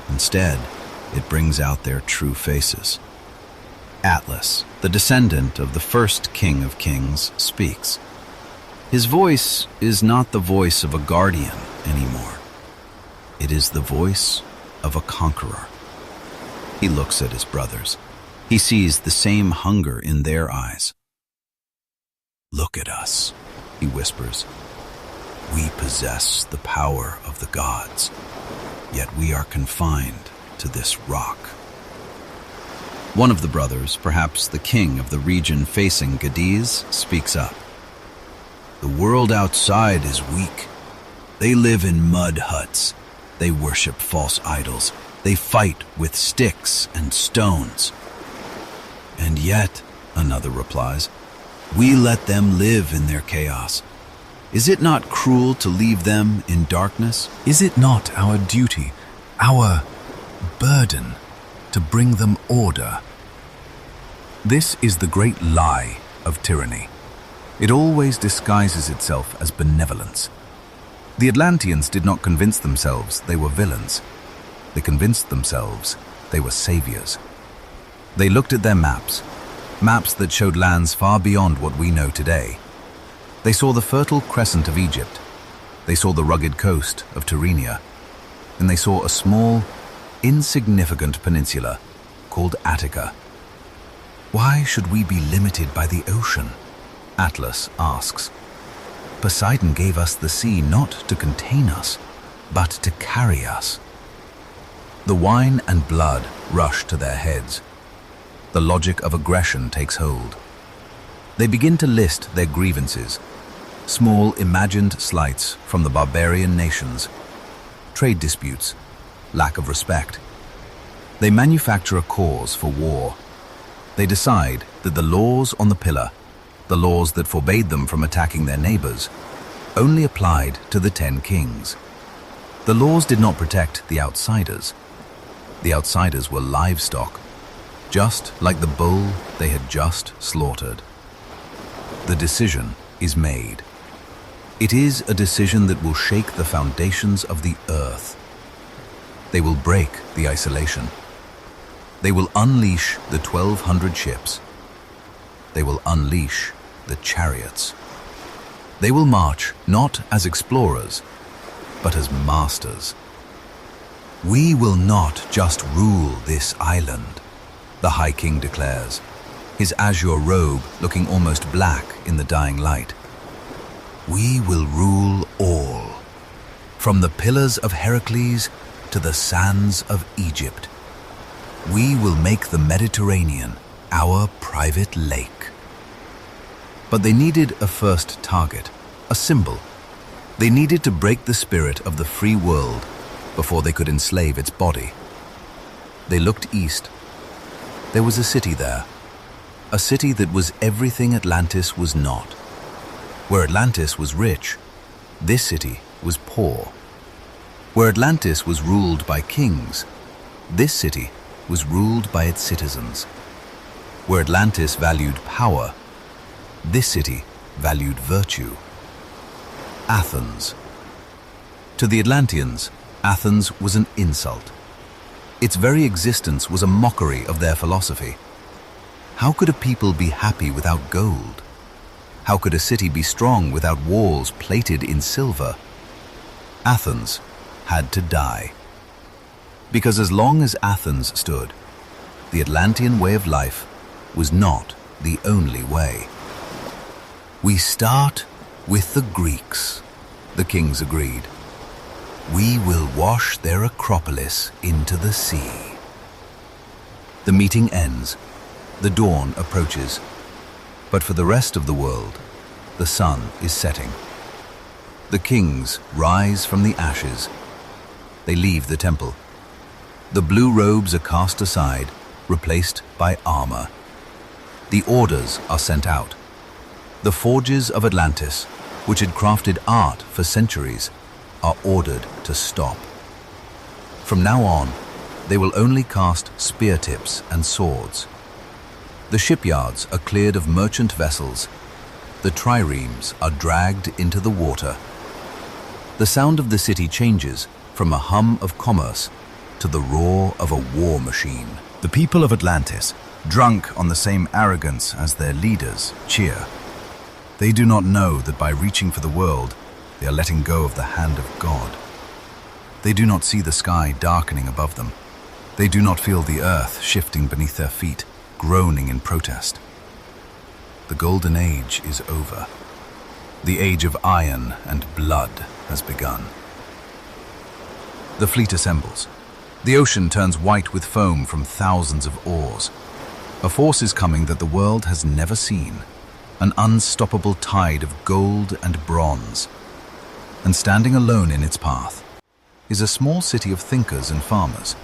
Instead, it brings out their true faces. Atlas, the descendant of the first king of kings, speaks. His voice is not the voice of a guardian anymore. It is the voice of a conqueror. He looks at his brothers. He sees the same hunger in their eyes. "Look at us," he whispers. "We possess the power of the gods, yet we are confined to this rock." One of the brothers, perhaps the king of the region facing Gades, speaks up. "The world outside is weak. They live in mud huts. They worship false idols. They fight with sticks and stones." "And yet," another replies, "we let them live in their chaos. Is it not cruel to leave them in darkness? Is it not our duty, our burden, to bring them order?" This is the great lie of tyranny. It always disguises itself as benevolence. The Atlanteans did not convince themselves they were villains. They convinced themselves they were saviors. They looked at their maps that showed lands far beyond what we know today. They saw the fertile crescent of Egypt. They saw the rugged coast of Tyrrhenia. And they saw a small, insignificant peninsula called Attica. "Why should we be limited by the ocean?" Atlas asks. "Poseidon gave us the sea not to contain us, but to carry us." The wine and blood rush to their heads. The logic of aggression takes hold. They begin to list their grievances, small imagined slights from the barbarian nations, trade disputes, lack of respect. They manufacture a cause for war. They decide that the laws on the pillar, the laws that forbade them from attacking their neighbors, only applied to the 10 kings. The laws did not protect the outsiders. The outsiders were livestock, just like the bull they had just slaughtered. The decision is made. It is a decision that will shake the foundations of the earth. They will break the isolation. They will unleash the 1,200 ships. They will unleash the chariots. They will march not as explorers, but as masters. "We will not just rule this island," the High King declares, his azure robe looking almost black in the dying light. "We will rule all, from the pillars of Heracles to the sands of Egypt. We will make the Mediterranean our private lake." But they needed a first target, a symbol. They needed to break the spirit of the free world before they could enslave its body. They looked east. There was a city there, a city that was everything Atlantis was not. Where Atlantis was rich, this city was poor. Where Atlantis was ruled by kings, this city was ruled by its citizens. Where Atlantis valued power, this city valued virtue. Athens. To the Atlanteans, Athens was an insult. Its very existence was a mockery of their philosophy. How could a people be happy without gold? How could a city be strong without walls plated in silver? Athens had to die. Because as long as Athens stood, the Atlantean way of life was not the only way. "We start with the Greeks," the kings agreed. "We will wash their acropolis into the sea." The meeting ends. The dawn approaches. But for the rest of the world, the sun is setting. The kings rise from the ashes. They leave the temple. The blue robes are cast aside, replaced by armor. The orders are sent out. The forges of Atlantis, which had crafted art for centuries, are ordered to stop. From now on, they will only cast spear tips and swords. The shipyards are cleared of merchant vessels. The triremes are dragged into the water. The sound of the city changes from a hum of commerce to the roar of a war machine. The people of Atlantis, drunk on the same arrogance as their leaders, cheer. They do not know that by reaching for the world, they are letting go of the hand of God. They do not see the sky darkening above them. They do not feel the earth shifting beneath their feet, groaning in protest. The golden age is over. The age of iron and blood has begun. The fleet assembles. The ocean turns white with foam from thousands of oars. A force is coming that the world has never seen, an unstoppable tide of gold and bronze. And standing alone in its path is a small city of thinkers and farmers.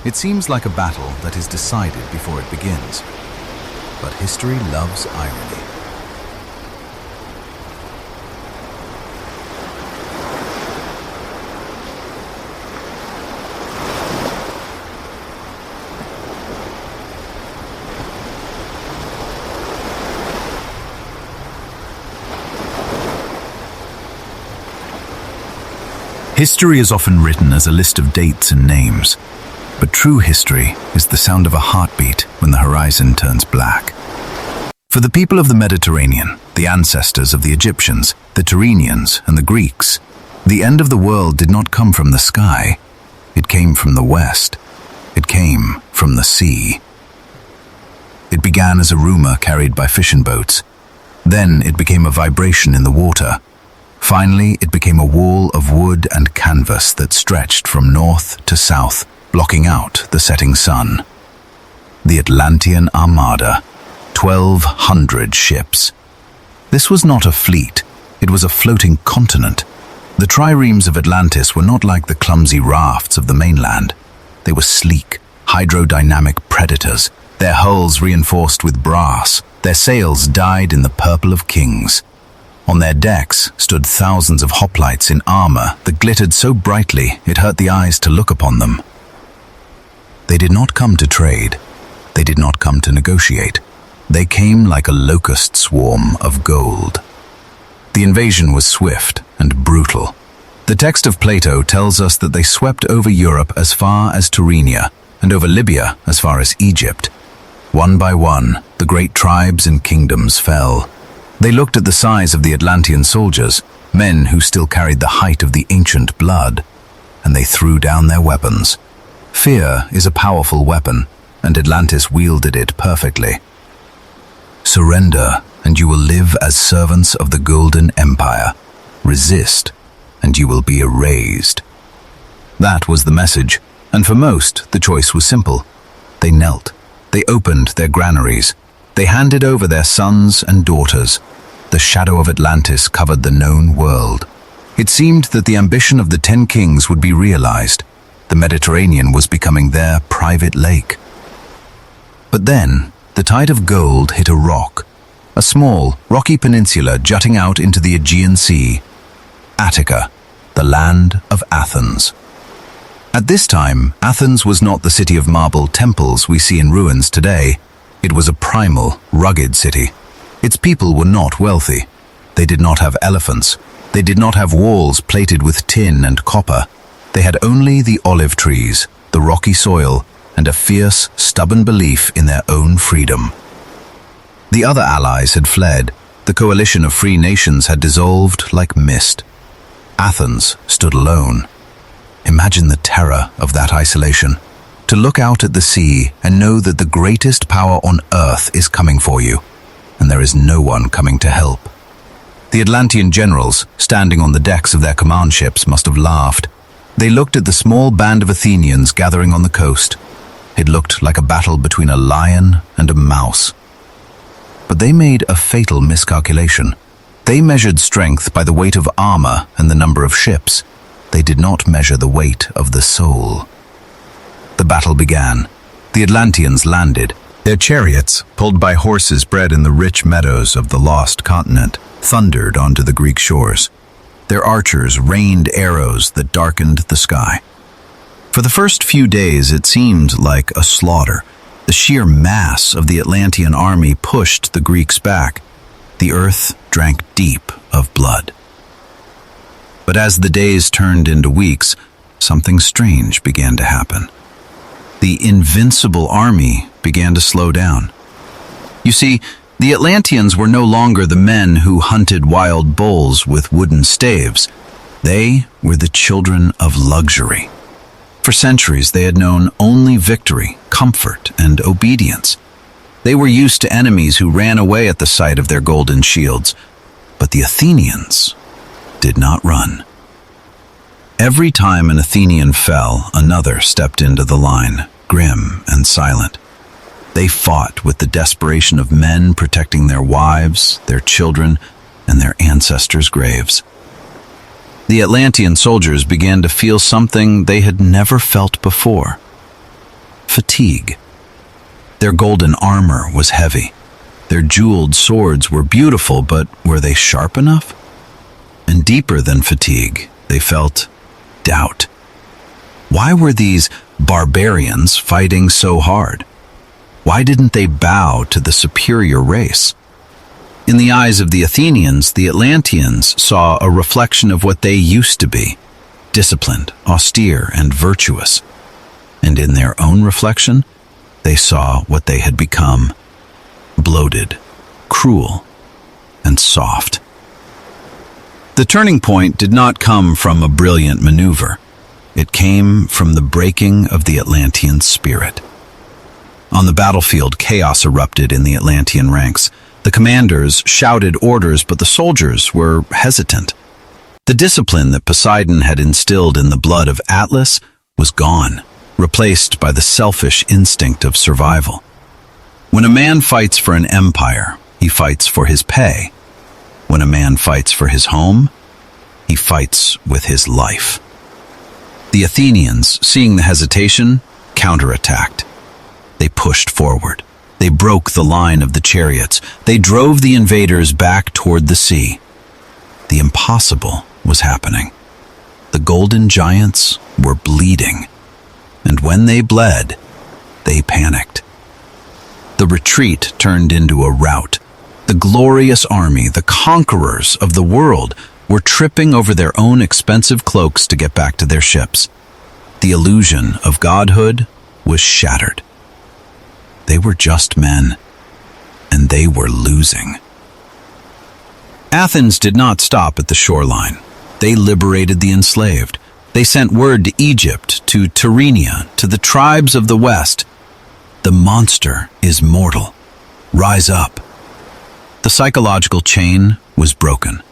It seems like a battle that is decided before it begins, but history loves irony. History is often written as a list of dates and names, but true history is the sound of a heartbeat when the horizon turns black. For the people of the Mediterranean, the ancestors of the Egyptians, the Tyrrhenians, and the Greeks, the end of the world did not come from the sky. It came from the west. It came from the sea. It began as a rumor carried by fishing boats. Then it became a vibration in the water. Finally, it became a wall of wood and canvas that stretched from north to south, blocking out the setting sun. The Atlantean Armada, 1,200 ships. This was not a fleet, it was a floating continent. The triremes of Atlantis were not like the clumsy rafts of the mainland. They were sleek, hydrodynamic predators, their hulls reinforced with brass, their sails dyed in the purple of kings. On their decks stood thousands of hoplites in armor that glittered so brightly it hurt the eyes to look upon them. They did not come to trade. They did not come to negotiate. They came like a locust swarm of gold. The invasion was swift and brutal. The text of Plato tells us that they swept over Europe as far as Tyrrhenia and over Libya as far as Egypt. One by one, the great tribes and kingdoms fell. They looked at the size of the Atlantean soldiers, men who still carried the height of the ancient blood, and they threw down their weapons. Fear is a powerful weapon, and Atlantis wielded it perfectly. Surrender, and you will live as servants of the Golden Empire. Resist, and you will be erased. That was the message, and for most, the choice was simple. They knelt. They opened their granaries. They handed over their sons and daughters. The shadow of Atlantis covered the known world. It seemed that the ambition of the 10 kings would be realized. The Mediterranean was becoming their private lake. But then, the tide of gold hit a rock, a small, rocky peninsula jutting out into the Aegean Sea. Attica, the land of Athens. At this time, Athens was not the city of marble temples we see in ruins today. It was a primal, rugged city. Its people were not wealthy. They did not have elephants. They did not have walls plated with tin and copper. They had only the olive trees, the rocky soil, and a fierce, stubborn belief in their own freedom. The other allies had fled. The coalition of free nations had dissolved like mist. Athens stood alone. Imagine the terror of that isolation. To look out at the sea and know that the greatest power on earth is coming for you, and there is no one coming to help. The Atlantean generals, standing on the decks of their command ships, must have laughed. They looked at the small band of Athenians gathering on the coast. It looked like a battle between a lion and a mouse. But they made a fatal miscalculation. They measured strength by the weight of armor and the number of ships. They did not measure the weight of the soul. The battle began. The Atlanteans landed. Their chariots, pulled by horses bred in the rich meadows of the lost continent, thundered onto the Greek shores. Their archers rained arrows that darkened the sky. For the first few days, it seemed like a slaughter. The sheer mass of the Atlantean army pushed the Greeks back. The earth drank deep of blood. But as the days turned into weeks, something strange began to happen. The invincible army began to slow down. You see, The Atlanteans were no longer the men who hunted wild bulls with wooden staves. They were the children of luxury. For centuries, they had known only victory, comfort, and obedience. They were used to enemies who ran away at the sight of their golden shields, but the Athenians did not run. Every time an Athenian fell, another stepped into the line, grim and silent. They fought with the desperation of men protecting their wives, their children, and their ancestors' graves. The Atlantean soldiers began to feel something they had never felt before: fatigue. Their golden armor was heavy. Their jeweled swords were beautiful, but were they sharp enough? And deeper than fatigue, they felt doubt. Why were these barbarians fighting so hard? Why didn't they bow to the superior race? In the eyes of the Athenians, the Atlanteans saw a reflection of what they used to be: disciplined, austere, and virtuous. And in their own reflection, they saw what they had become: bloated, cruel, and soft. The turning point did not come from a brilliant maneuver. It came from the breaking of the Atlantean spirit. On the battlefield, chaos erupted in the Atlantean ranks. The commanders shouted orders, but the soldiers were hesitant. The discipline that Poseidon had instilled in the blood of Atlas was gone, replaced by the selfish instinct of survival. When a man fights for an empire, he fights for his pay. When a man fights for his home, he fights with his life. The Athenians, seeing the hesitation, counterattacked. They pushed forward. They broke the line of the chariots. They drove the invaders back toward the sea. The impossible was happening. The golden giants were bleeding. And when they bled, they panicked. The retreat turned into a rout. The glorious army, the conquerors of the world, were tripping over their own expensive cloaks to get back to their ships. The illusion of godhood was shattered. They were just men, and they were losing. Athens did not stop at the shoreline. They liberated the enslaved. They sent word to Egypt, to Tyrrhenia, to the tribes of the West. The monster is mortal. Rise up. The psychological chain was broken.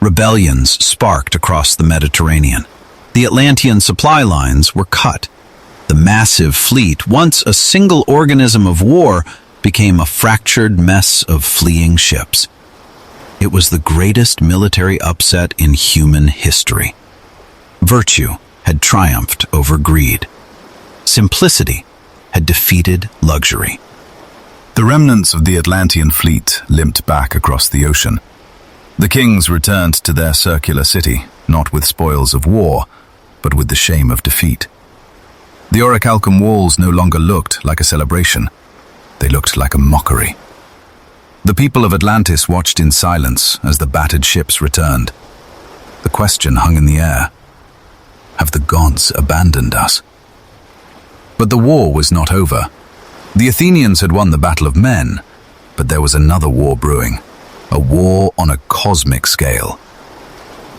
Rebellions sparked across the Mediterranean. The Atlantean supply lines were cut. The massive fleet, once a single organism of war, became a fractured mess of fleeing ships. It was the greatest military upset in human history. Virtue had triumphed over greed. Simplicity had defeated luxury. The remnants of the Atlantean fleet limped back across the ocean. The kings returned to their circular city, not with spoils of war, but with the shame of defeat. The Orichalcum walls no longer looked like a celebration. They looked like a mockery. The people of Atlantis watched in silence as the battered ships returned. The question hung in the air: have the gods abandoned us? But the war was not over. The Athenians had won the battle of men, but there was another war brewing, a war on a cosmic scale.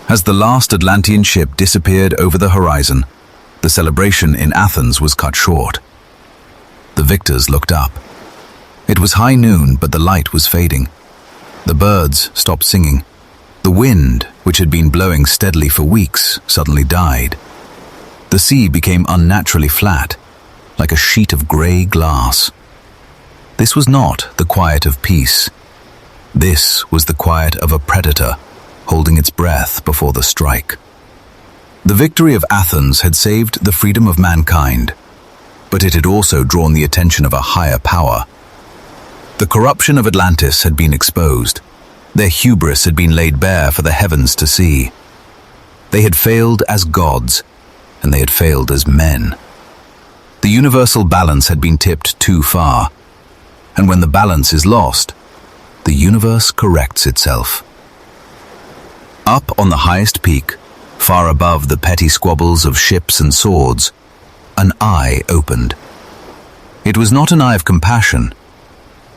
As the last Atlantean ship disappeared over the horizon, the celebration in Athens was cut short. The victors looked up. It was high noon, but the light was fading. The birds stopped singing. The wind, which had been blowing steadily for weeks, suddenly died. The sea became unnaturally flat, like a sheet of grey glass. This was not the quiet of peace. This was the quiet of a predator, holding its breath before the strike. The victory of Athens had saved the freedom of mankind, but it had also drawn the attention of a higher power. The corruption of Atlantis had been exposed. Their hubris had been laid bare for the heavens to see. They had failed as gods, and they had failed as men. The universal balance had been tipped too far, and when the balance is lost, the universe corrects itself. Up on the highest peak, far above the petty squabbles of ships and swords, an eye opened. It was not an eye of compassion.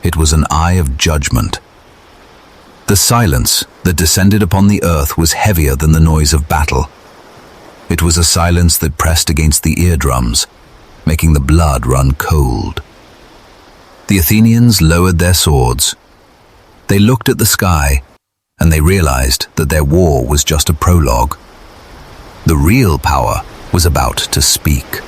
It was an eye of judgment. The silence that descended upon the earth was heavier than the noise of battle. It was a silence that pressed against the eardrums, making the blood run cold. The Athenians lowered their swords. They looked at the sky, and they realized that their war was just a prologue. The real power was about to speak.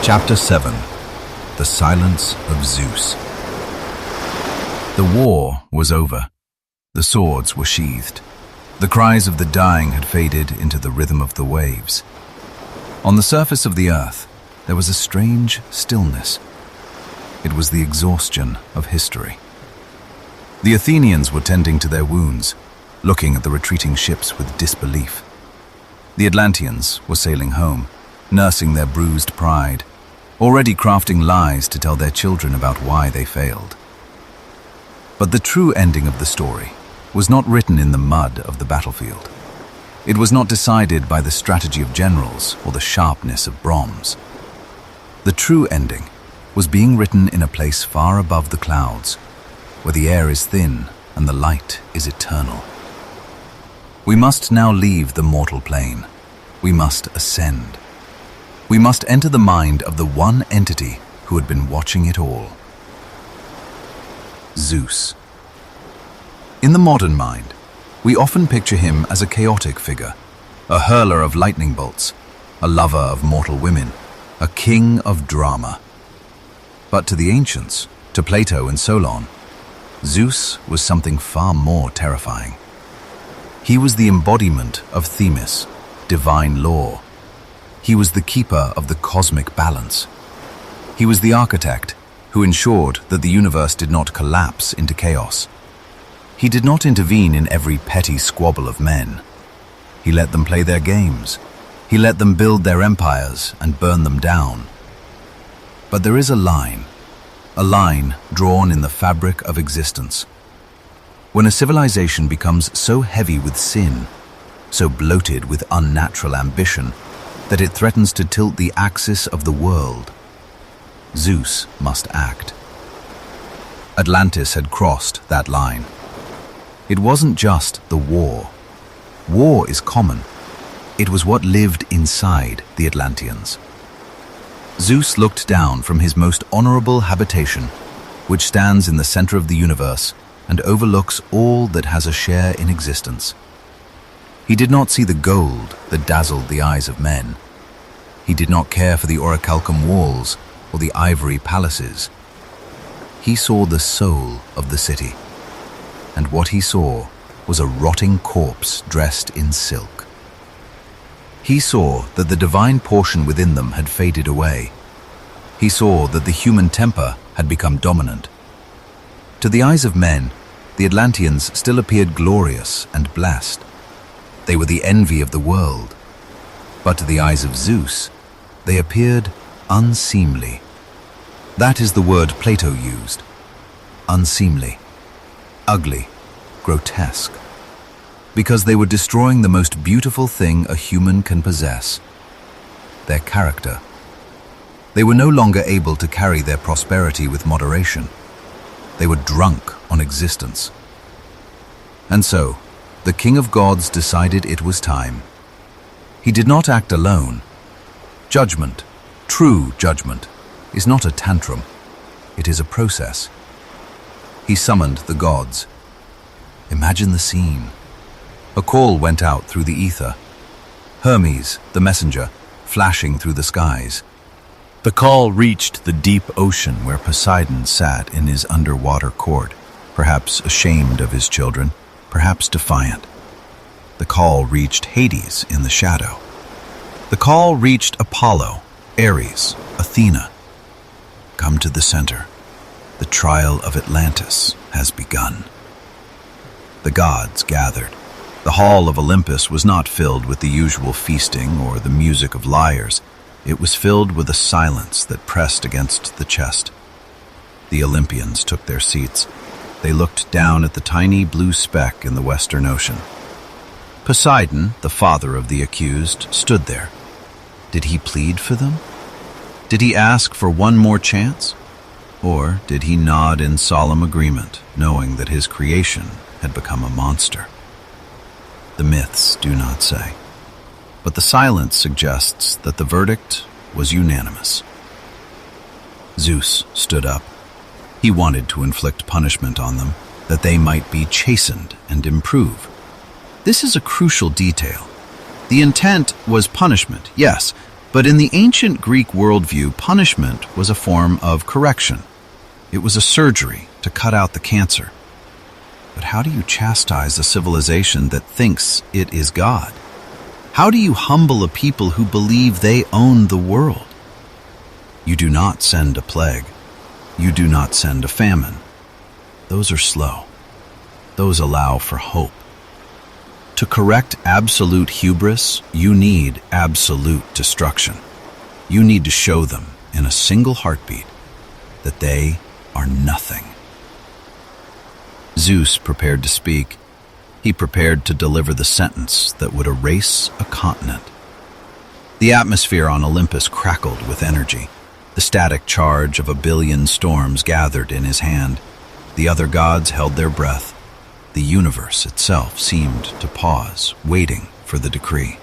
Chapter 7. The Silence of Zeus. The war was over. The swords were sheathed. The cries of the dying had faded into the rhythm of the waves. On the surface of the earth, there was a strange stillness. It was the exhaustion of history. The Athenians were tending to their wounds, looking at the retreating ships with disbelief. The Atlanteans were sailing home, nursing their bruised pride, already crafting lies to tell their children about why they failed. But the true ending of the story was not written in the mud of the battlefield. It was not decided by the strategy of generals or the sharpness of bronze. The true ending was being written in a place far above the clouds, where the air is thin and the light is eternal. We must now leave the mortal plane. We must ascend. We must enter the mind of the one entity who had been watching it all. Zeus. In the modern mind, we often picture him as a chaotic figure, a hurler of lightning bolts, a lover of mortal women, a king of drama. But to the ancients, to Plato and Solon, Zeus was something far more terrifying. He was the embodiment of Themis, divine law. He was the keeper of the cosmic balance. He was the architect who ensured that the universe did not collapse into chaos. He did not intervene in every petty squabble of men. He let them play their games. He let them build their empires and burn them down. But there is a line drawn in the fabric of existence. When a civilization becomes so heavy with sin, so bloated with unnatural ambition, that it threatens to tilt the axis of the world, Zeus must act. Atlantis had crossed that line. It wasn't just the war. War is common. It was what lived inside the Atlanteans. Zeus looked down from his most honorable habitation, which stands in the center of the universe and overlooks all that has a share in existence. He did not see the gold that dazzled the eyes of men. He did not care for the Orichalcum walls or the ivory palaces. He saw the soul of the city, and what he saw was a rotting corpse dressed in silk. He saw that the divine portion within them had faded away. He saw that the human temper had become dominant. To the eyes of men, the Atlanteans still appeared glorious and blessed. They were the envy of the world. But to the eyes of Zeus, they appeared unseemly. That is the word Plato used. Unseemly, ugly, grotesque. Because they were destroying the most beautiful thing a human can possess, their character. They were no longer able to carry their prosperity with moderation. They were drunk on existence. And so, the king of gods decided it was time. He did not act alone. Judgment, true judgment, is not a tantrum. It is a process. He summoned the gods. Imagine the scene. A call went out through the ether. Hermes, the messenger, flashing through the skies. The call reached the deep ocean where Poseidon sat in his underwater court, perhaps ashamed of his children, perhaps defiant. The call reached Hades in the shadow. The call reached Apollo, Ares, Athena. Come to the center. The trial of Atlantis has begun. The gods gathered. The hall of Olympus was not filled with the usual feasting or the music of lyres. It was filled with a silence that pressed against the chest. The Olympians took their seats. They looked down at the tiny blue speck in the Western Ocean. Poseidon, the father of the accused, stood there. Did he plead for them? Did he ask for one more chance? Or did he nod in solemn agreement, knowing that his creation had become a monster? The myths do not say, but the silence suggests that the verdict was unanimous. Zeus stood up. He wanted to inflict punishment on them, that they might be chastened and improve. This is a crucial detail. The intent was punishment, yes, but in the ancient Greek worldview, punishment was a form of correction. It was a surgery to cut out the cancer. But how do you chastise a civilization that thinks it is God? How do you humble a people who believe they own the world? You do not send a plague. You do not send a famine. Those are slow. Those allow for hope. To correct absolute hubris, you need absolute destruction. You need to show them in a single heartbeat that they are nothing. Zeus prepared to speak. He prepared to deliver the sentence that would erase a continent. The atmosphere on Olympus crackled with energy. The static charge of 1 billion storms gathered in his hand. The other gods held their breath. The universe itself seemed to pause, waiting for the decree.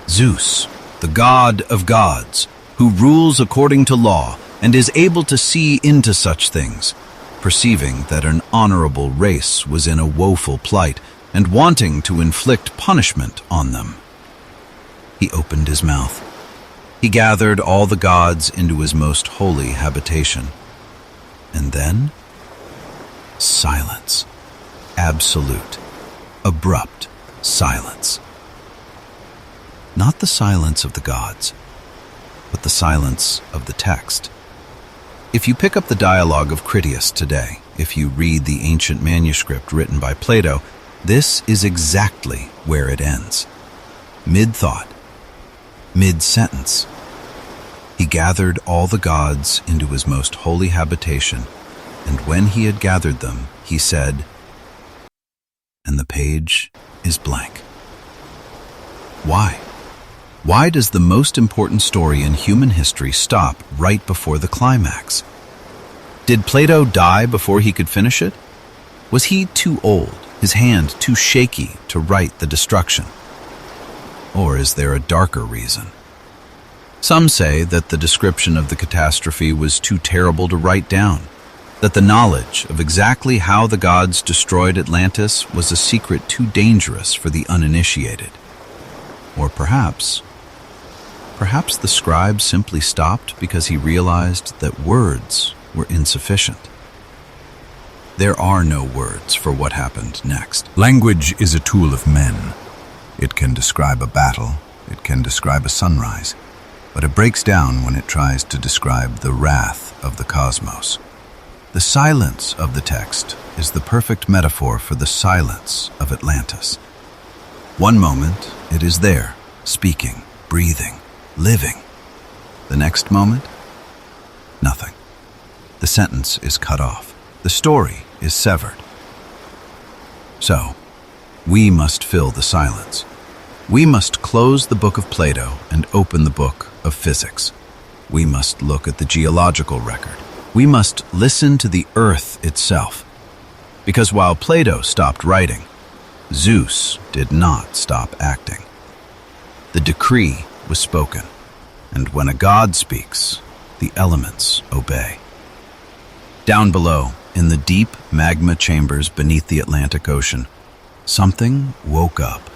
Zeus, the god of gods, who rules according to law and is able to see into such things, perceiving that an honorable race was in a woeful plight and wanting to inflict punishment on them. He opened his mouth. He gathered all the gods into his most holy habitation. And then, silence. Absolute, abrupt silence. Not the silence of the gods, but the silence of the text. If you pick up the dialogue of Critias today, if you read the ancient manuscript written by Plato, this is exactly where it ends. Mid-thought, mid-sentence. He gathered all the gods into his most holy habitation, and when he had gathered them, he said, and the page is blank. Why? Why does the most important story in human history stop right before the climax? Did Plato die before he could finish it? Was he too old, his hand too shaky to write the destruction? Or is there a darker reason? Some say that the description of the catastrophe was too terrible to write down, that the knowledge of exactly how the gods destroyed Atlantis was a secret too dangerous for the uninitiated. Or perhaps the scribe simply stopped because he realized that words were insufficient. There are no words for what happened next. Language is a tool of men. It can describe a battle, it can describe a sunrise, but it breaks down when it tries to describe the wrath of the cosmos. The silence of the text is the perfect metaphor for the silence of Atlantis. One moment, it is there, speaking, breathing, living. The next moment, nothing. The sentence is cut off. The story is severed. So, we must fill the silence. We must close the book of Plato and open the book of physics. We must look at the geological record. We must listen to the earth itself. Because while Plato stopped writing, Zeus did not stop acting. The decree was spoken, and when a god speaks, the elements obey. Down below, in the deep magma chambers beneath the Atlantic Ocean, something woke up.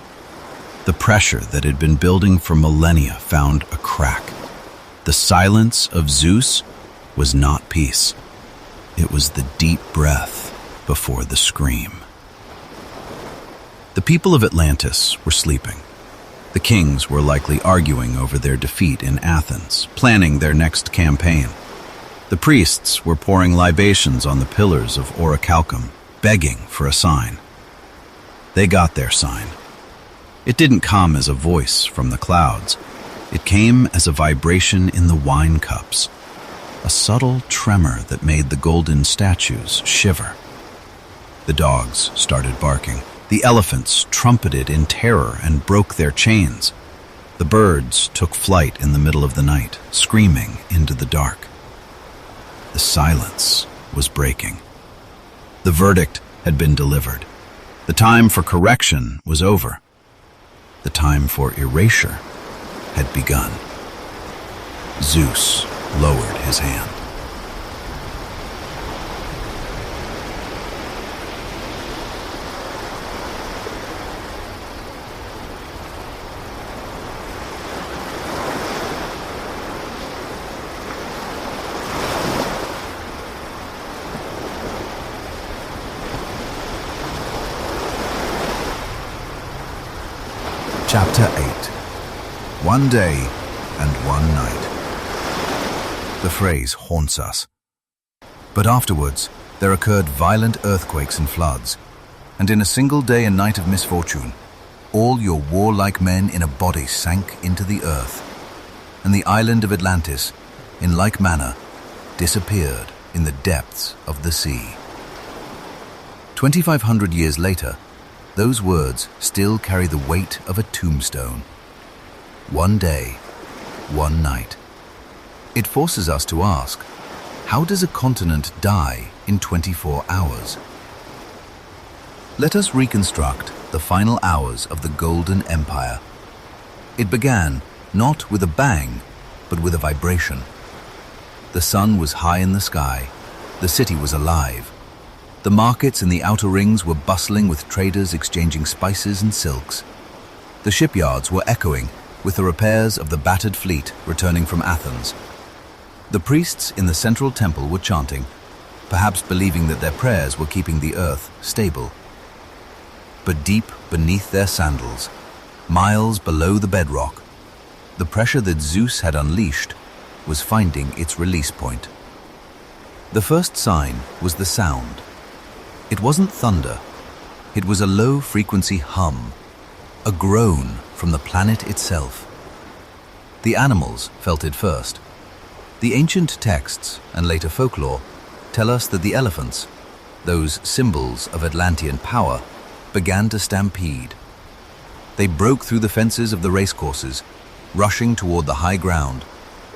The pressure that had been building for millennia found a crack. The silence of Zeus was not peace. It was the deep breath before the scream. The people of Atlantis were sleeping. The kings were likely arguing over their defeat in Athens, planning their next campaign. The priests were pouring libations on the pillars of Orichalcum, begging for a sign. They got their sign. It didn't come as a voice from the clouds. It came as a vibration in the wine cups, a subtle tremor that made the golden statues shiver. The dogs started barking. The elephants trumpeted in terror and broke their chains. The birds took flight in the middle of the night, screaming into the dark. The silence was breaking. The verdict had been delivered. The time for correction was over. The time for erasure had begun. Zeus lowered his hand. Chapter 8. One day and one night. The phrase haunts us. But afterwards, there occurred violent earthquakes and floods, and in a single day and night of misfortune, all your warlike men in a body sank into the earth, and the island of Atlantis, in like manner, disappeared in the depths of the sea. 2,500 years later, those words still carry the weight of a tombstone. One day, one night. It forces us to ask, how does a continent die in 24 hours? Let us reconstruct the final hours of the Golden Empire. It began not with a bang, but with a vibration. The sun was high in the sky. The city was alive. The markets in the outer rings were bustling with traders exchanging spices and silks. The shipyards were echoing with the repairs of the battered fleet returning from Athens. The priests in the central temple were chanting, perhaps believing that their prayers were keeping the earth stable. But deep beneath their sandals, miles below the bedrock, the pressure that Zeus had unleashed was finding its release point. The first sign was the sound. It wasn't thunder. It was a low-frequency hum, a groan from the planet itself. The animals felt it first. The ancient texts and later folklore tell us that the elephants, those symbols of Atlantean power, began to stampede. They broke through the fences of the racecourses, rushing toward the high ground,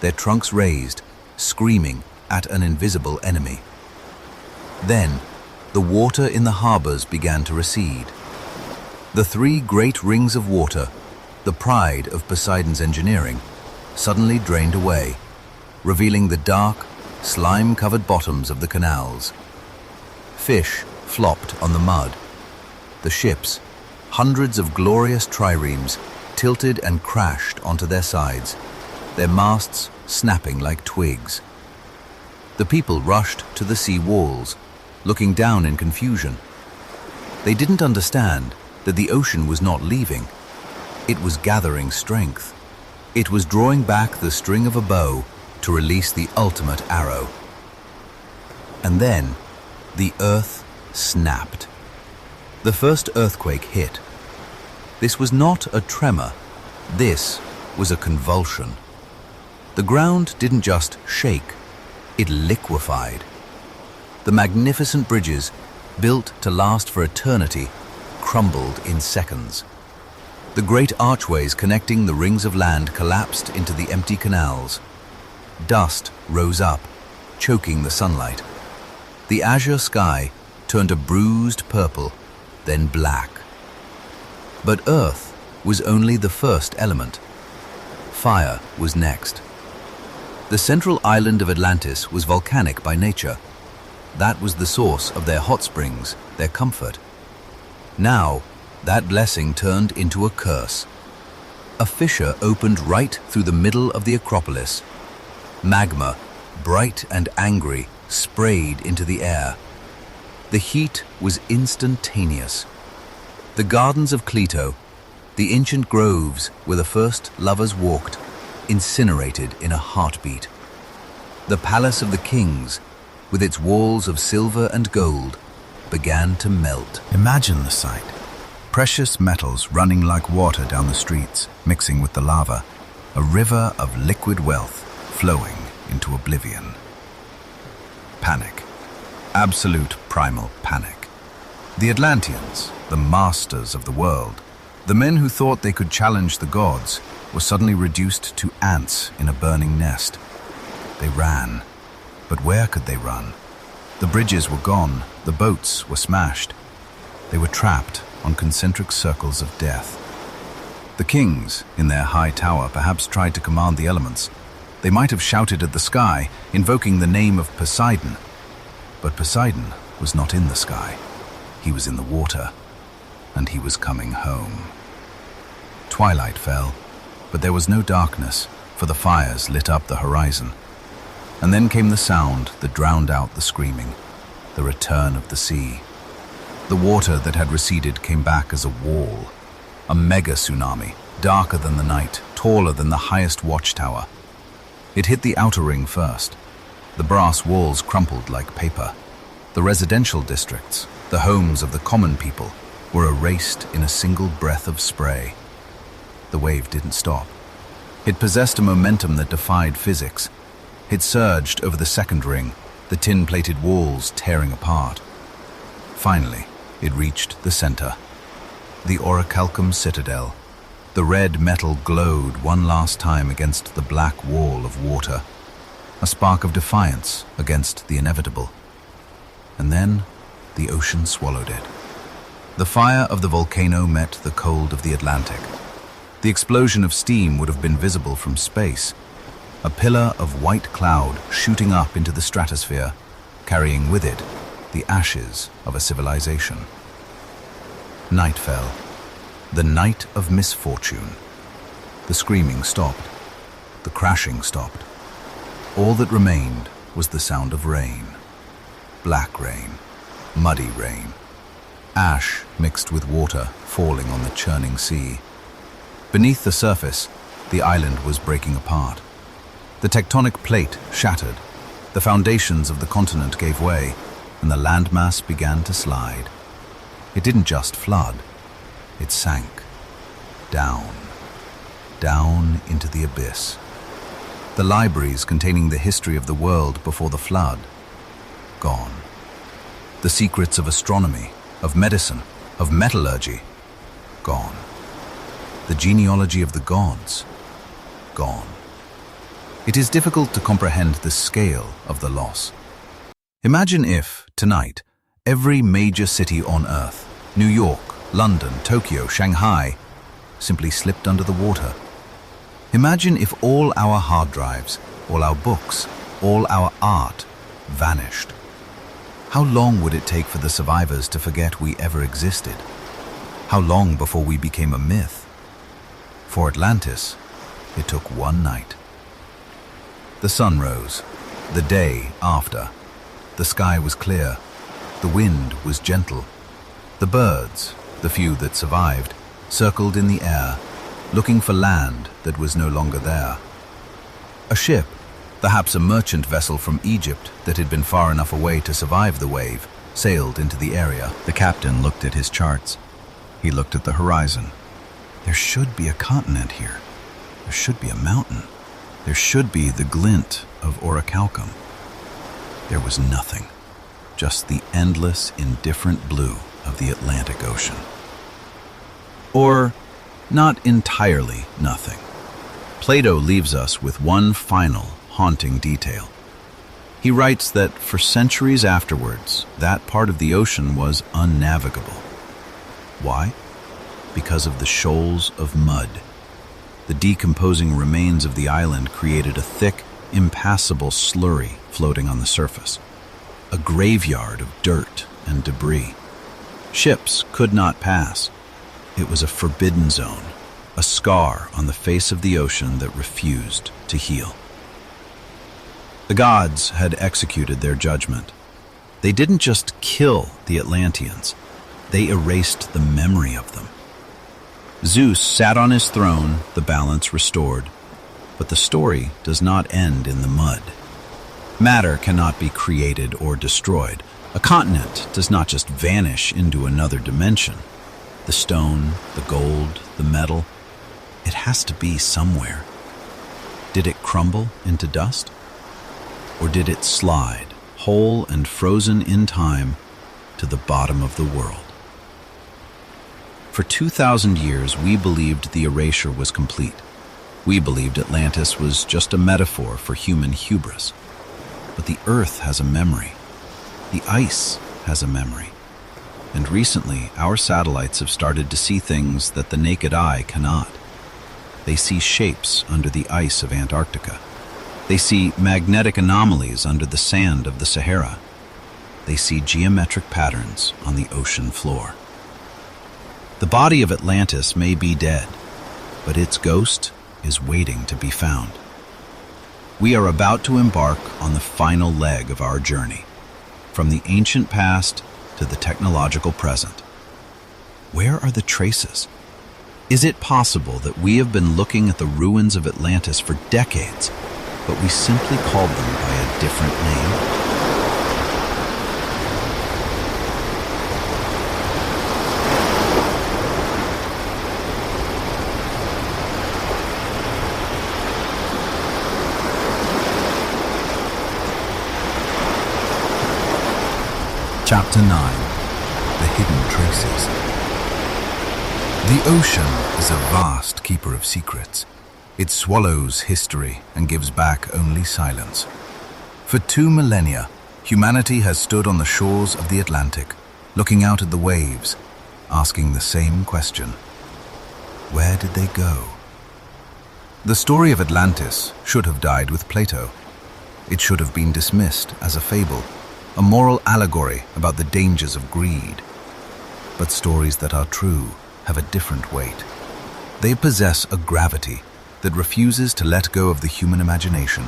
their trunks raised, screaming at an invisible enemy. Then, the water in the harbors began to recede. The three great rings of water, the pride of Poseidon's engineering, suddenly drained away, revealing the dark, slime-covered bottoms of the canals. Fish flopped on the mud. The ships, hundreds of glorious triremes, tilted and crashed onto their sides, their masts snapping like twigs. The people rushed to the sea walls, looking down in confusion. They didn't understand that the ocean was not leaving. It was gathering strength. It was drawing back the string of a bow to release the ultimate arrow. And then, the earth snapped. The first earthquake hit. This was not a tremor. This was a convulsion. The ground didn't just shake, it liquefied. The magnificent bridges, built to last for eternity, crumbled in seconds. The great archways connecting the rings of land collapsed into the empty canals. Dust rose up, choking the sunlight. The azure sky turned a bruised purple, then black. But earth was only the first element. Fire was next. The central island of Atlantis was volcanic by nature. That was the source of their hot springs, their comfort. Now, that blessing turned into a curse. A fissure opened right through the middle of the Acropolis. Magma, bright and angry, sprayed into the air. The heat was instantaneous. The gardens of Cleto, the ancient groves where the first lovers walked, incinerated in a heartbeat. The palace of the kings, with its walls of silver and gold, began to melt. Imagine the sight. Precious metals running like water down the streets, mixing with the lava. a river of liquid wealth flowing into oblivion. Panic. Absolute primal panic. The Atlanteans, the masters of the world, the men who thought they could challenge the gods, were suddenly reduced to ants in a burning nest. They ran. But where could they run? The bridges were gone, the boats were smashed. They were trapped on concentric circles of death. The kings, in their high tower, perhaps tried to command the elements. They might have shouted at the sky, invoking the name of Poseidon. But Poseidon was not in the sky. He was in the water, and he was coming home. Twilight fell, but there was no darkness, for the fires lit up the horizon. And then came the sound that drowned out the screaming, the return of the sea. The water that had receded came back as a wall, a mega tsunami, darker than the night, taller than the highest watchtower. It hit the outer ring first. The brass walls crumpled like paper. The residential districts, the homes of the common people, were erased in a single breath of spray. The wave didn't stop. It possessed a momentum that defied physics. It surged over the second ring, the tin-plated walls tearing apart. Finally, it reached the center. The Orichalcum citadel. The red metal glowed one last time against the black wall of water, a spark of defiance against the inevitable. And then, the ocean swallowed it. The fire of the volcano met the cold of the Atlantic. The explosion of steam would have been visible from space, a pillar of white cloud shooting up into the stratosphere, carrying with it the ashes of a civilization. Night fell, the night of misfortune. The screaming stopped, the crashing stopped. All that remained was the sound of rain. Black rain, muddy rain, ash mixed with water falling on the churning sea. Beneath the surface, the island was breaking apart. The tectonic plate shattered, the foundations of the continent gave way, and the landmass began to slide. It didn't just flood, it sank. Down, down into the abyss. The libraries containing the history of the world before the flood, gone. The secrets of astronomy, of medicine, of metallurgy, gone. The genealogy of the gods, gone. It is difficult to comprehend the scale of the loss. Imagine if, tonight, every major city on Earth, New York, London, Tokyo, Shanghai, simply slipped under the water. Imagine if all our hard drives, all our books, all our art vanished. How long would it take for the survivors to forget we ever existed? How long before we became a myth? For Atlantis, it took one night. The sun rose, the day after. The sky was clear, the wind was gentle. The birds, the few that survived, circled in the air, looking for land that was no longer there. A ship, perhaps a merchant vessel from Egypt that had been far enough away to survive the wave, sailed into the area. The captain looked at his charts. He looked at the horizon. There should be a continent here. There should be a mountain. There should be the glint of Orichalcum. There was nothing, just the endless, indifferent blue of the Atlantic Ocean. Or, not entirely nothing. Plato leaves us with one final, haunting detail. He writes that for centuries afterwards, that part of the ocean was unnavigable. Why? Because of the shoals of mud. The decomposing remains of the island created a thick, impassable slurry floating on the surface, a graveyard of dirt and debris. Ships could not pass. It was a forbidden zone, a scar on the face of the ocean that refused to heal. The gods had executed their judgment. They didn't just kill the Atlanteans, they erased the memory of them. Zeus sat on his throne, the balance restored. But the story does not end in the mud. Matter cannot be created or destroyed. A continent does not just vanish into another dimension. The stone, the gold, the metal, it has to be somewhere. Did it crumble into dust? Or did it slide, whole and frozen in time, to the bottom of the world? For 2,000 years, we believed the erasure was complete. We believed Atlantis was just a metaphor for human hubris. But the Earth has a memory. The ice has a memory. And recently, our satellites have started to see things that the naked eye cannot. They see shapes under the ice of Antarctica. They see magnetic anomalies under the sand of the Sahara. They see geometric patterns on the ocean floor. The body of Atlantis may be dead, but its ghost is waiting to be found. We are about to embark on the final leg of our journey, from the ancient past to the technological present. Where are the traces? Is it possible that we have been looking at the ruins of Atlantis for decades, but we simply called them by a different name? Chapter 9. The Hidden Traces. The ocean is a vast keeper of secrets. It swallows history and gives back only silence. For 2 millennia, humanity has stood on the shores of the Atlantic, looking out at the waves, asking the same question. Where did they go? The story of Atlantis should have died with Plato. It should have been dismissed as a fable, a moral allegory about the dangers of greed. But stories that are true have a different weight. They possess a gravity that refuses to let go of the human imagination.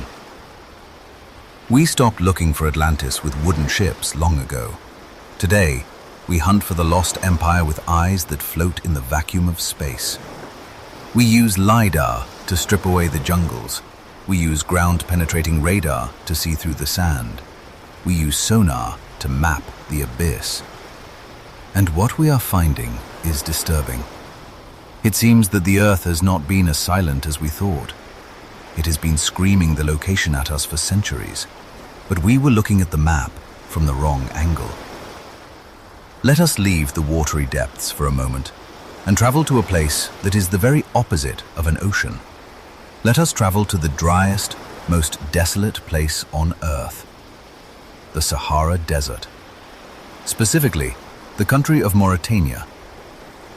We stopped looking for Atlantis with wooden ships long ago. Today, we hunt for the lost empire with eyes that float in the vacuum of space. We use LiDAR to strip away the jungles. We use ground-penetrating radar to see through the sand. We use sonar to map the abyss. And what we are finding is disturbing. It seems that the Earth has not been as silent as we thought. It has been screaming the location at us for centuries, but we were looking at the map from the wrong angle. Let us leave the watery depths for a moment and travel to a place that is the very opposite of an ocean. Let us travel to the driest, most desolate place on Earth, the Sahara Desert. Specifically, the country of Mauritania.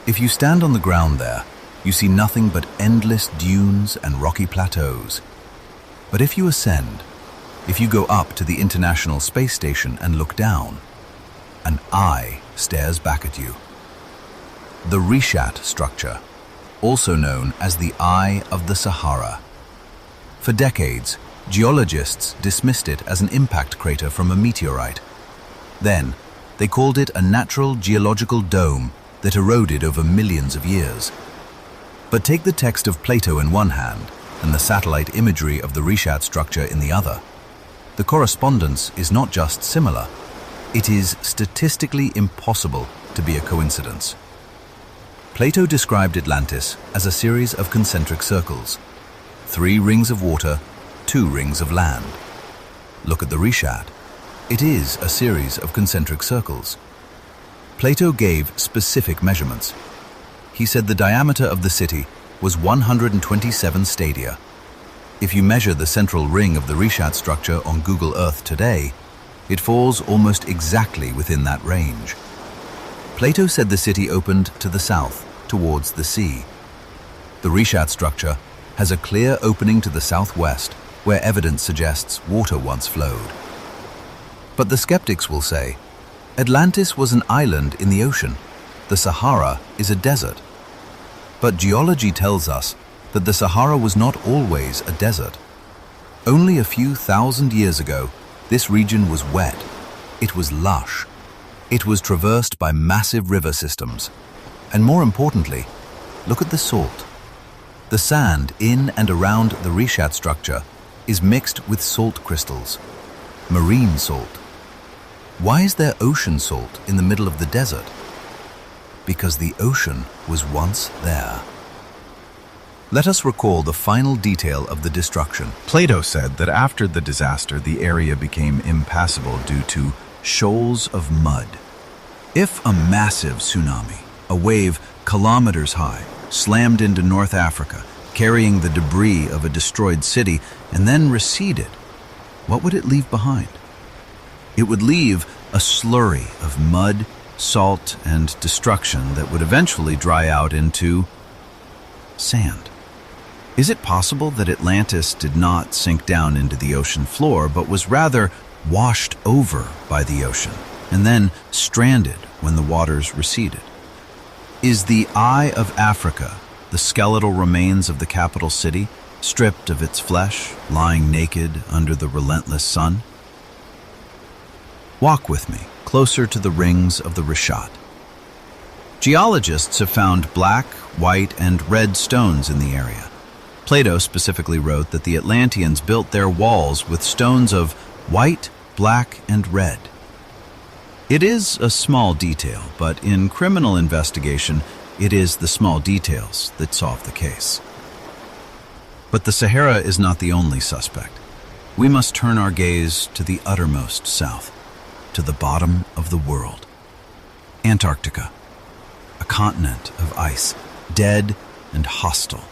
If you stand on the ground there, you see nothing but endless dunes and rocky plateaus. But if you ascend, if you go up to the International Space Station and look down, an eye stares back at you. The Richat Structure, also known as the Eye of the Sahara. For decades, geologists dismissed it as an impact crater from a meteorite. Then, they called it a natural geological dome that eroded over millions of years. But take the text of Plato in one hand and the satellite imagery of the Richat Structure in the other. The correspondence is not just similar, it is statistically impossible to be a coincidence. Plato described Atlantis as a series of concentric circles, 3 rings of water, 2 rings of land. Look at the Richat. It is a series of concentric circles. Plato gave specific measurements. He said the diameter of the city was 127 stadia. If you measure the central ring of the Richat Structure on Google Earth today, it falls almost exactly within that range. Plato said the city opened to the south, towards the sea. The Richat Structure has a clear opening to the southwest, where evidence suggests water once flowed. But the skeptics will say, Atlantis was an island in the ocean. The Sahara is a desert. But geology tells us that the Sahara was not always a desert. Only a few thousand years ago, this region was wet. It was lush. It was traversed by massive river systems. And more importantly, look at the salt. The sand in and around the Richat Structure is mixed with salt crystals, marine salt. Why is there ocean salt in the middle of the desert? Because the ocean was once there. Let us recall the final detail of the destruction. Plato said that after the disaster, the area became impassable due to shoals of mud. If a massive tsunami, a wave kilometers high, slammed into North Africa, carrying the debris of a destroyed city, and then receded, what would it leave behind? It would leave a slurry of mud, salt, and destruction that would eventually dry out into sand. Is it possible that Atlantis did not sink down into the ocean floor, but was rather washed over by the ocean, and then stranded when the waters receded? Is the Eye of Africa the skeletal remains of the capital city, stripped of its flesh, lying naked under the relentless sun? Walk with me closer to the rings of the Richat. Geologists have found black, white, and red stones in the area. Plato specifically wrote that the Atlanteans built their walls with stones of white, black, and red. It is a small detail, but in criminal investigation, it is the small details that solve the case. But the Sahara is not the only suspect. We must turn our gaze to the uttermost south, to the bottom of the world. Antarctica, a continent of ice, dead and hostile.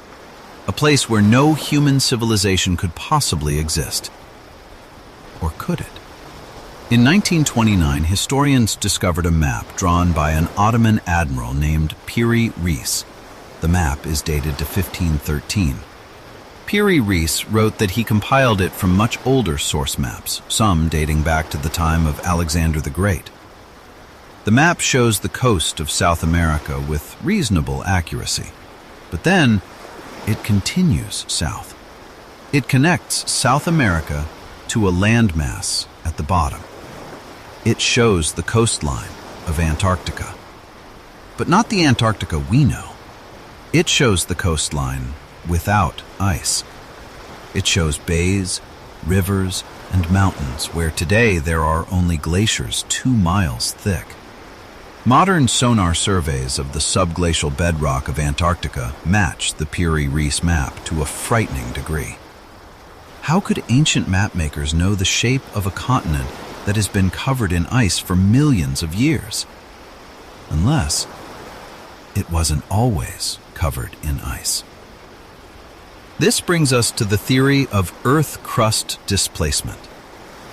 A place where no human civilization could possibly exist. Or could it? In 1929, historians discovered a map drawn by an Ottoman admiral named Piri Reis. The map is dated to 1513. Piri Reis wrote that he compiled it from much older source maps, some dating back to the time of Alexander the Great. The map shows the coast of South America with reasonable accuracy. But then, it continues south. It connects South America to a landmass at the bottom. It shows the coastline of Antarctica. But not the Antarctica we know. It shows the coastline without ice. It shows bays, rivers, and mountains where today there are only glaciers 2 miles thick. Modern sonar surveys of the subglacial bedrock of Antarctica match the Piri Reis map to a frightening degree. How could ancient mapmakers know the shape of a continent that has been covered in ice for millions of years? Unless it wasn't always covered in ice. This brings us to the theory of Earth crust displacement.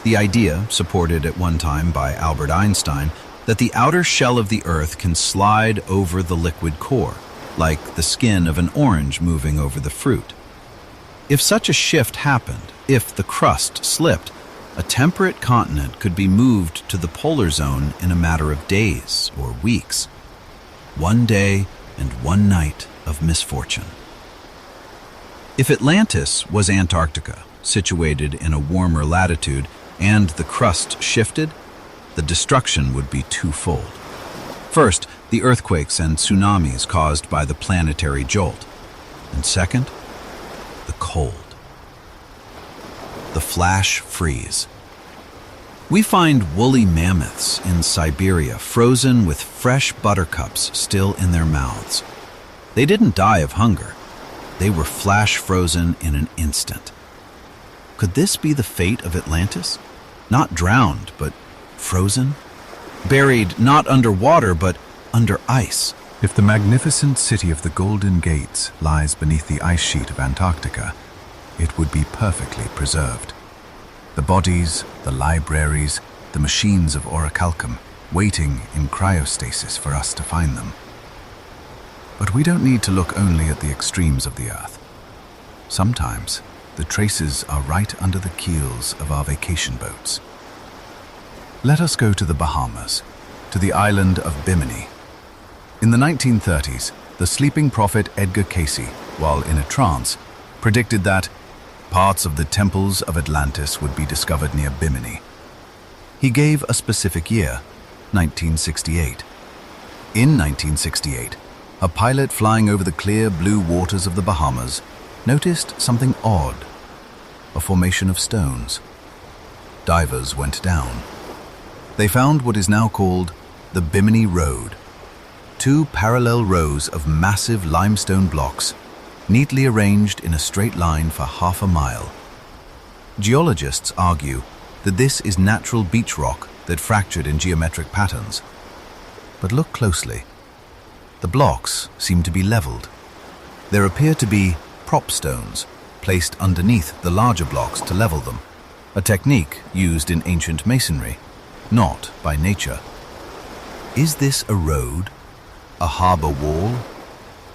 The idea, supported at one time by Albert Einstein, that the outer shell of the Earth can slide over the liquid core, like the skin of an orange moving over the fruit. If such a shift happened, if the crust slipped, a temperate continent could be moved to the polar zone in a matter of days or weeks. One day and one night of misfortune. If Atlantis was Antarctica, situated in a warmer latitude, and the crust shifted, the destruction would be twofold. First, the earthquakes and tsunamis caused by the planetary jolt. And second, the cold. The flash freeze. We find woolly mammoths in Siberia frozen with fresh buttercups still in their mouths. They didn't die of hunger. They were flash frozen in an instant. Could this be the fate of Atlantis? Not drowned, but frozen? Buried not under water, but under ice. If the magnificent city of the Golden Gates lies beneath the ice sheet of Antarctica, it would be perfectly preserved. The bodies, the libraries, the machines of Orichalcum, waiting in cryostasis for us to find them. But we don't need to look only at the extremes of the Earth. Sometimes, the traces are right under the keels of our vacation boats. Let us go to the Bahamas, to the island of Bimini. In the 1930s, the sleeping prophet Edgar Cayce, while in a trance, predicted that parts of the temples of Atlantis would be discovered near Bimini. He gave a specific year, 1968. In 1968, a pilot flying over the clear blue waters of the Bahamas noticed something odd, a formation of stones. Divers went down. They found what is now called the Bimini Road, 2 parallel rows of massive limestone blocks neatly arranged in a straight line for half a mile. Geologists argue that this is natural beach rock that fractured in geometric patterns. But look closely. The blocks seem to be leveled. There appear to be prop stones placed underneath the larger blocks to level them, a technique used in ancient masonry, not by nature. Is this a road, a harbor wall,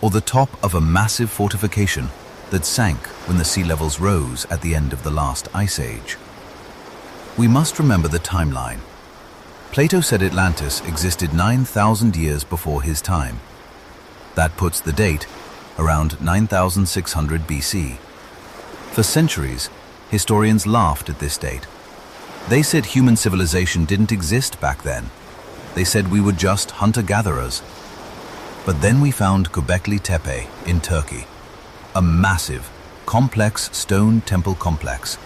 or the top of a massive fortification that sank when the sea levels rose at the end of the last ice age? We must remember the timeline. Plato said Atlantis existed 9,000 years before his time. That puts the date around 9,600 BC. For centuries, historians laughed at this date. They said human civilization didn't exist back then. They said we were just hunter-gatherers. But then we found Göbekli Tepe in Turkey, a massive, complex stone temple complex,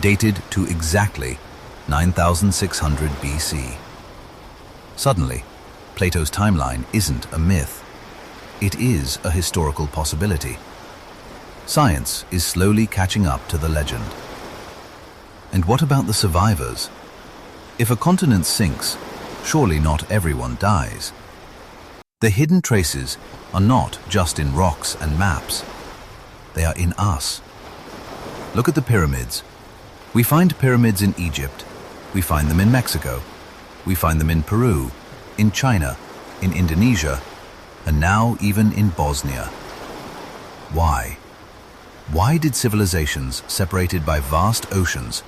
dated to exactly 9,600 BC. Suddenly, Plato's timeline isn't a myth. It is a historical possibility. Science is slowly catching up to the legend. And what about the survivors? If a continent sinks, surely not everyone dies. The hidden traces are not just in rocks and maps. They are in us. Look at the pyramids. We find pyramids in Egypt. We find them in Mexico. We find them in Peru, in China, in Indonesia, and now even in Bosnia. Why? Why did civilizations separated by vast oceans,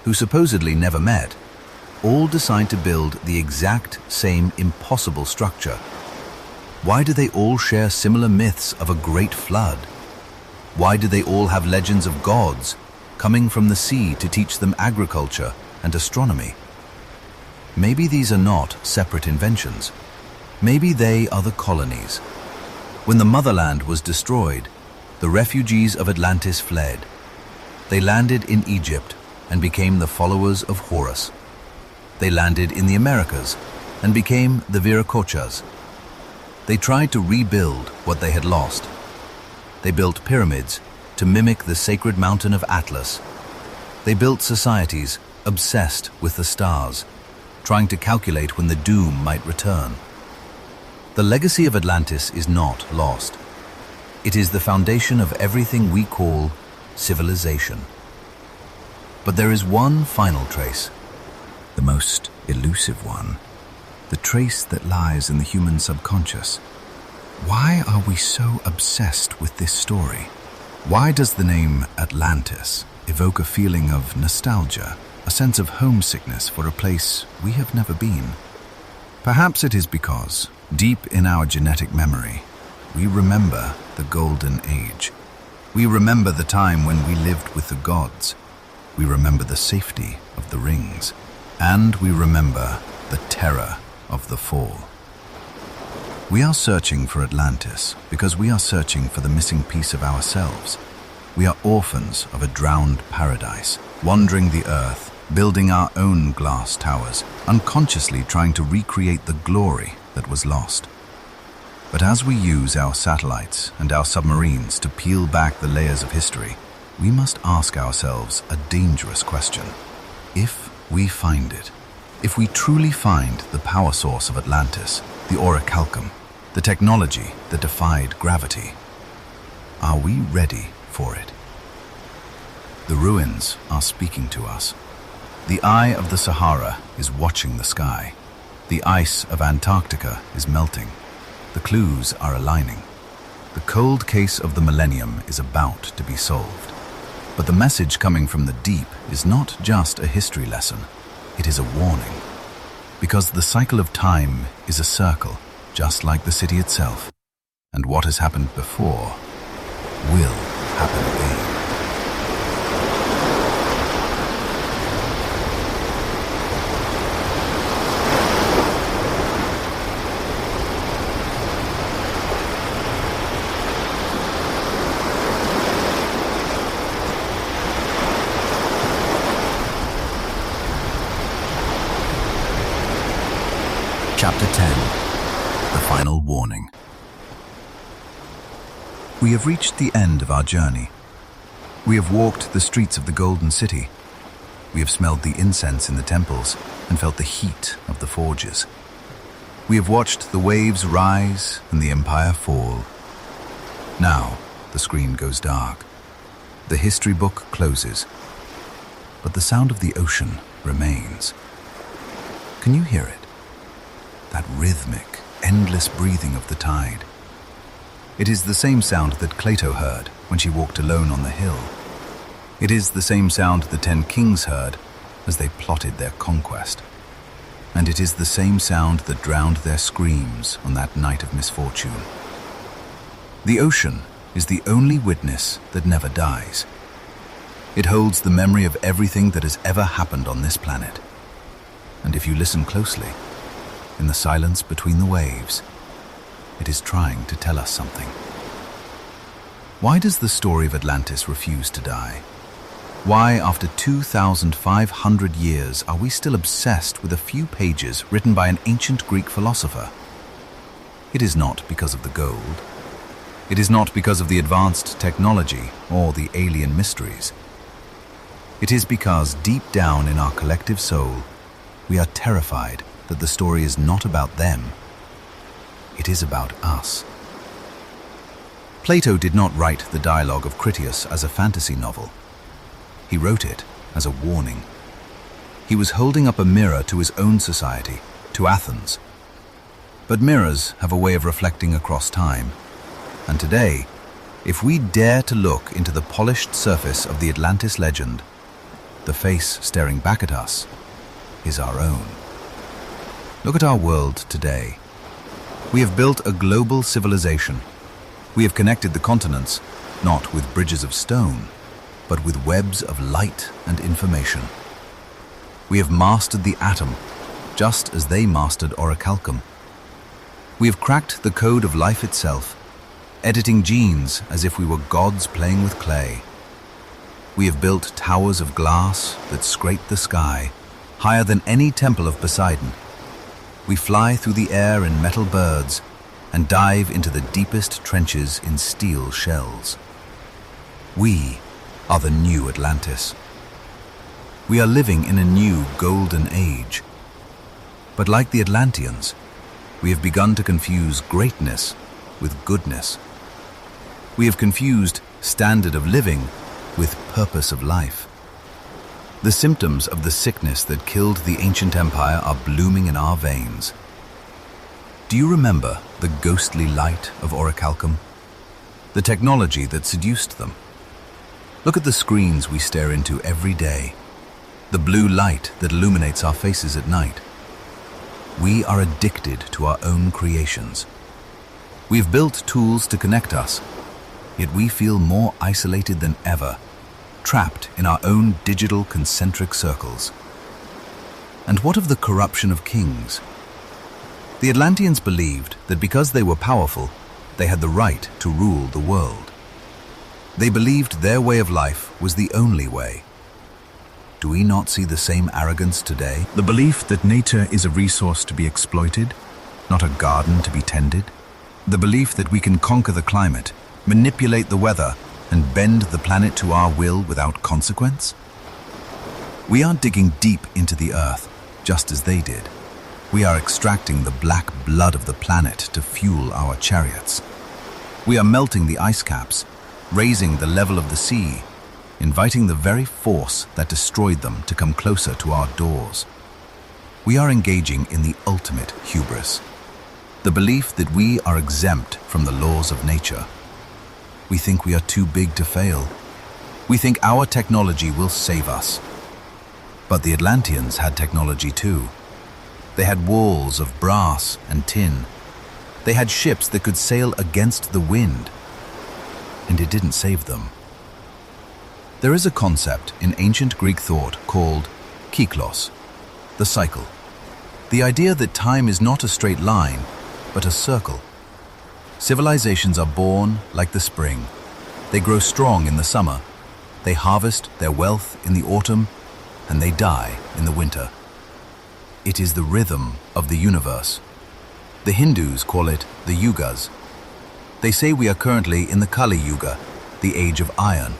who supposedly never met, all decide to build the exact same impossible structure? Why do they all share similar myths of a great flood? Why do they all have legends of gods coming from the sea to teach them agriculture and astronomy? Maybe these are not separate inventions. Maybe they are the colonies. When the motherland was destroyed, the refugees of Atlantis fled. They landed in Egypt and became the followers of Horus. They landed in the Americas and became the Viracochas. They tried to rebuild what they had lost. They built pyramids to mimic the sacred mountain of Atlas. They built societies obsessed with the stars, trying to calculate when the doom might return. The legacy of Atlantis is not lost. It is the foundation of everything we call civilization. But there is one final trace, the most elusive one, the trace that lies in the human subconscious. Why are we so obsessed with this story? Why does the name Atlantis evoke a feeling of nostalgia, a sense of homesickness for a place we have never been? Perhaps it is because, deep in our genetic memory, we remember the Golden Age. We remember the time when we lived with the gods. We remember the safety of the rings. And we remember the terror of the fall. We are searching for Atlantis because we are searching for the missing piece of ourselves. We are orphans of a drowned paradise, wandering the earth, building our own glass towers, unconsciously trying to recreate the glory that was lost. But as we use our satellites and our submarines to peel back the layers of history, we must ask ourselves a dangerous question. If we find it, if we truly find the power source of Atlantis, the Orichalcum, the technology that defied gravity, are we ready for it? The ruins are speaking to us. The eye of the Sahara is watching the sky. The ice of Antarctica is melting. The clues are aligning. The cold case of the millennium is about to be solved. But the message coming from the deep is not just a history lesson. It is a warning. Because the cycle of time is a circle, just like the city itself. And what has happened before will happen again. Chapter 10. The Final Warning. We have reached the end of our journey. We have walked the streets of the Golden City. We have smelled the incense in the temples and felt the heat of the forges. We have watched the waves rise and the empire fall. Now, the screen goes dark. The history book closes. But the sound of the ocean remains. Can you hear it? That rhythmic, endless breathing of the tide. It is the same sound that Plato heard when she walked alone on the hill. It is the same sound the 10 kings heard as they plotted their conquest. And it is the same sound that drowned their screams on that night of misfortune. The ocean is the only witness that never dies. It holds the memory of everything that has ever happened on this planet. And if you listen closely, in the silence between the waves, it is trying to tell us something. Why does the story of Atlantis refuse to die? Why, after 2,500 years, are we still obsessed with a few pages written by an ancient Greek philosopher? It is not because of the gold. It is not because of the advanced technology or the alien mysteries. It is because deep down in our collective soul, we are terrified that the story is not about them. It is about us. Plato did not write the dialogue of Critias as a fantasy novel. He wrote it as a warning. He was holding up a mirror to his own society, to Athens. But mirrors have a way of reflecting across time. And today, if we dare to look into the polished surface of the Atlantis legend, the face staring back at us is our own. Look at our world today. We have built a global civilization. We have connected the continents, not with bridges of stone, but with webs of light and information. We have mastered the atom, just as they mastered Orichalcum. We have cracked the code of life itself, editing genes as if we were gods playing with clay. We have built towers of glass that scrape the sky, higher than any temple of Poseidon. We fly through the air in metal birds and dive into the deepest trenches in steel shells. We are the new Atlantis. We are living in a new golden age. But like the Atlanteans, we have begun to confuse greatness with goodness. We have confused standard of living with purpose of life. The symptoms of the sickness that killed the ancient empire are blooming in our veins. Do you remember the ghostly light of Orichalcum? The technology that seduced them? Look at the screens we stare into every day. The blue light that illuminates our faces at night. We are addicted to our own creations. We've built tools to connect us, yet we feel more isolated than ever, trapped in our own digital concentric circles. And what of the corruption of kings? The Atlanteans believed that because they were powerful, they had the right to rule the world. They believed their way of life was the only way. Do we not see the same arrogance today? The belief that nature is a resource to be exploited, not a garden to be tended. The belief that we can conquer the climate, manipulate the weather, and bend the planet to our will without consequence? We are digging deep into the earth, just as they did. We are extracting the black blood of the planet to fuel our chariots. We are melting the ice caps, raising the level of the sea, inviting the very force that destroyed them to come closer to our doors. We are engaging in the ultimate hubris, the belief that we are exempt from the laws of nature. We think we are too big to fail. We think our technology will save us. But the Atlanteans had technology too. They had walls of brass and tin. They had ships that could sail against the wind. And it didn't save them. There is a concept in ancient Greek thought called kyklos, the cycle. The idea that time is not a straight line, but a circle. Civilizations are born like the spring. They grow strong in the summer. They harvest their wealth in the autumn, and they die in the winter. It is the rhythm of the universe. The Hindus call it the yugas. They say we are currently in the Kali Yuga, the age of iron,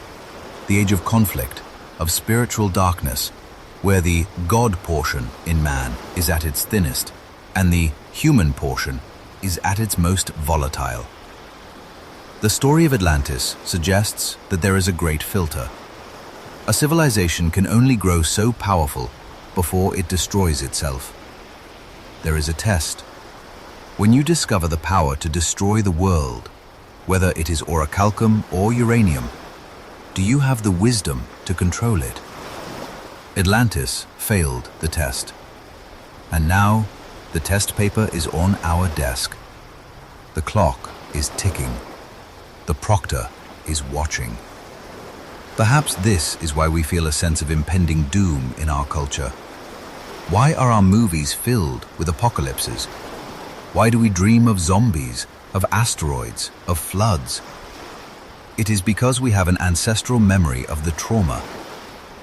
the age of conflict, of spiritual darkness, where the God portion in man is at its thinnest, and the human portion is at its most volatile. The story of Atlantis suggests that there is a great filter. A civilization can only grow so powerful before it destroys itself. There is a test. When you discover the power to destroy the world, whether it is Orichalcum or uranium, do you have the wisdom to control it? Atlantis failed the test. And now, the test paper is on our desk. The clock is ticking. The proctor is watching. Perhaps this is why we feel a sense of impending doom in our culture. Why are our movies filled with apocalypses? Why do we dream of zombies, of asteroids, of floods? It is because we have an ancestral memory of the trauma.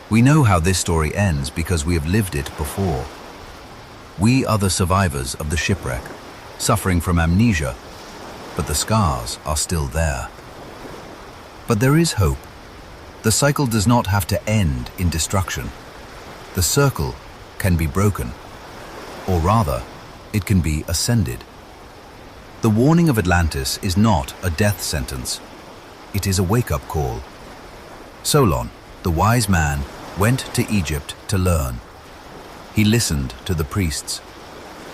We know how this story ends because we have lived it before. We are the survivors of the shipwreck, suffering from amnesia, but the scars are still there. But there is hope. The cycle does not have to end in destruction. The circle can be broken, or rather, it can be ascended. The warning of Atlantis is not a death sentence. It is a wake-up call. Solon, the wise man, went to Egypt to learn. He listened to the priests.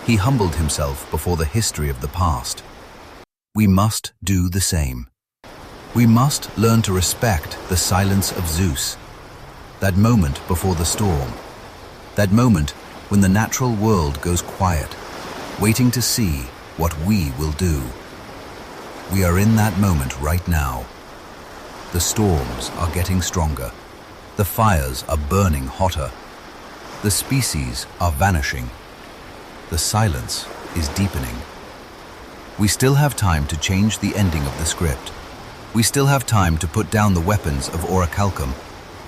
He humbled himself before the history of the past. We must do the same. We must learn to respect the silence of Zeus, that moment before the storm, that moment when the natural world goes quiet, waiting to see what we will do. We are in that moment right now. The storms are getting stronger. The fires are burning hotter. The species are vanishing. The silence is deepening. We still have time to change the ending of the script. We still have time to put down the weapons of Orichalcum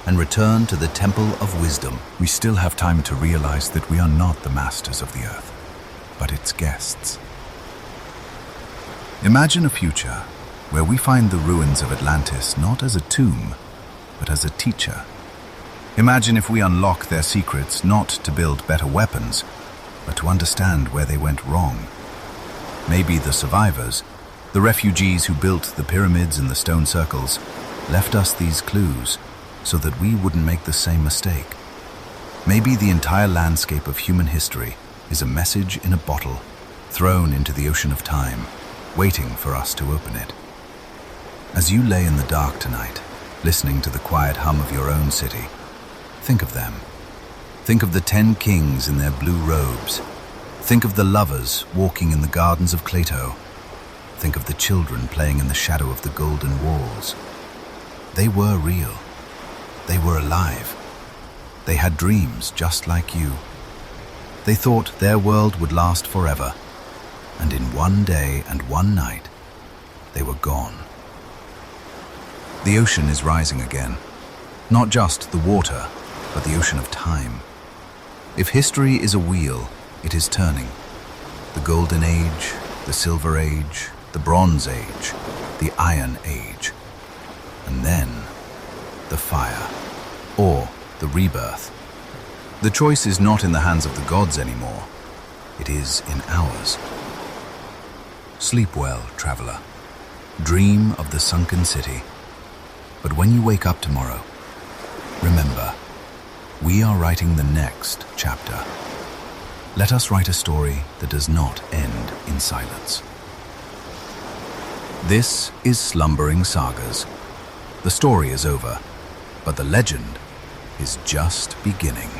and return to the Temple of Wisdom. We still have time to realize that we are not the masters of the earth, but its guests. Imagine a future where we find the ruins of Atlantis not as a tomb, but as a teacher. Imagine if we unlock their secrets not to build better weapons, but to understand where they went wrong. Maybe the survivors, the refugees who built the pyramids and the stone circles, left us these clues so that we wouldn't make the same mistake. Maybe the entire landscape of human history is a message in a bottle, thrown into the ocean of time, waiting for us to open it. As you lay in the dark tonight, listening to the quiet hum of your own city, think of them. Think of the 10 kings in their blue robes. Think of the lovers walking in the gardens of Plato. Think of the children playing in the shadow of the golden walls. They were real. They were alive. They had dreams just like you. They thought their world would last forever. And in one day and one night, they were gone. The ocean is rising again. Not just the water, but the ocean of time. If history is a wheel, it is turning. The Golden Age, the Silver Age, the Bronze Age, the Iron Age, and then the Fire, or the Rebirth. The choice is not in the hands of the gods anymore. It is in ours. Sleep well, traveler. Dream of the sunken city. But when you wake up tomorrow, remember, we are writing the next chapter. Let us write a story that does not end in silence. This is Slumbering Sagas. The story is over, but the legend is just beginning.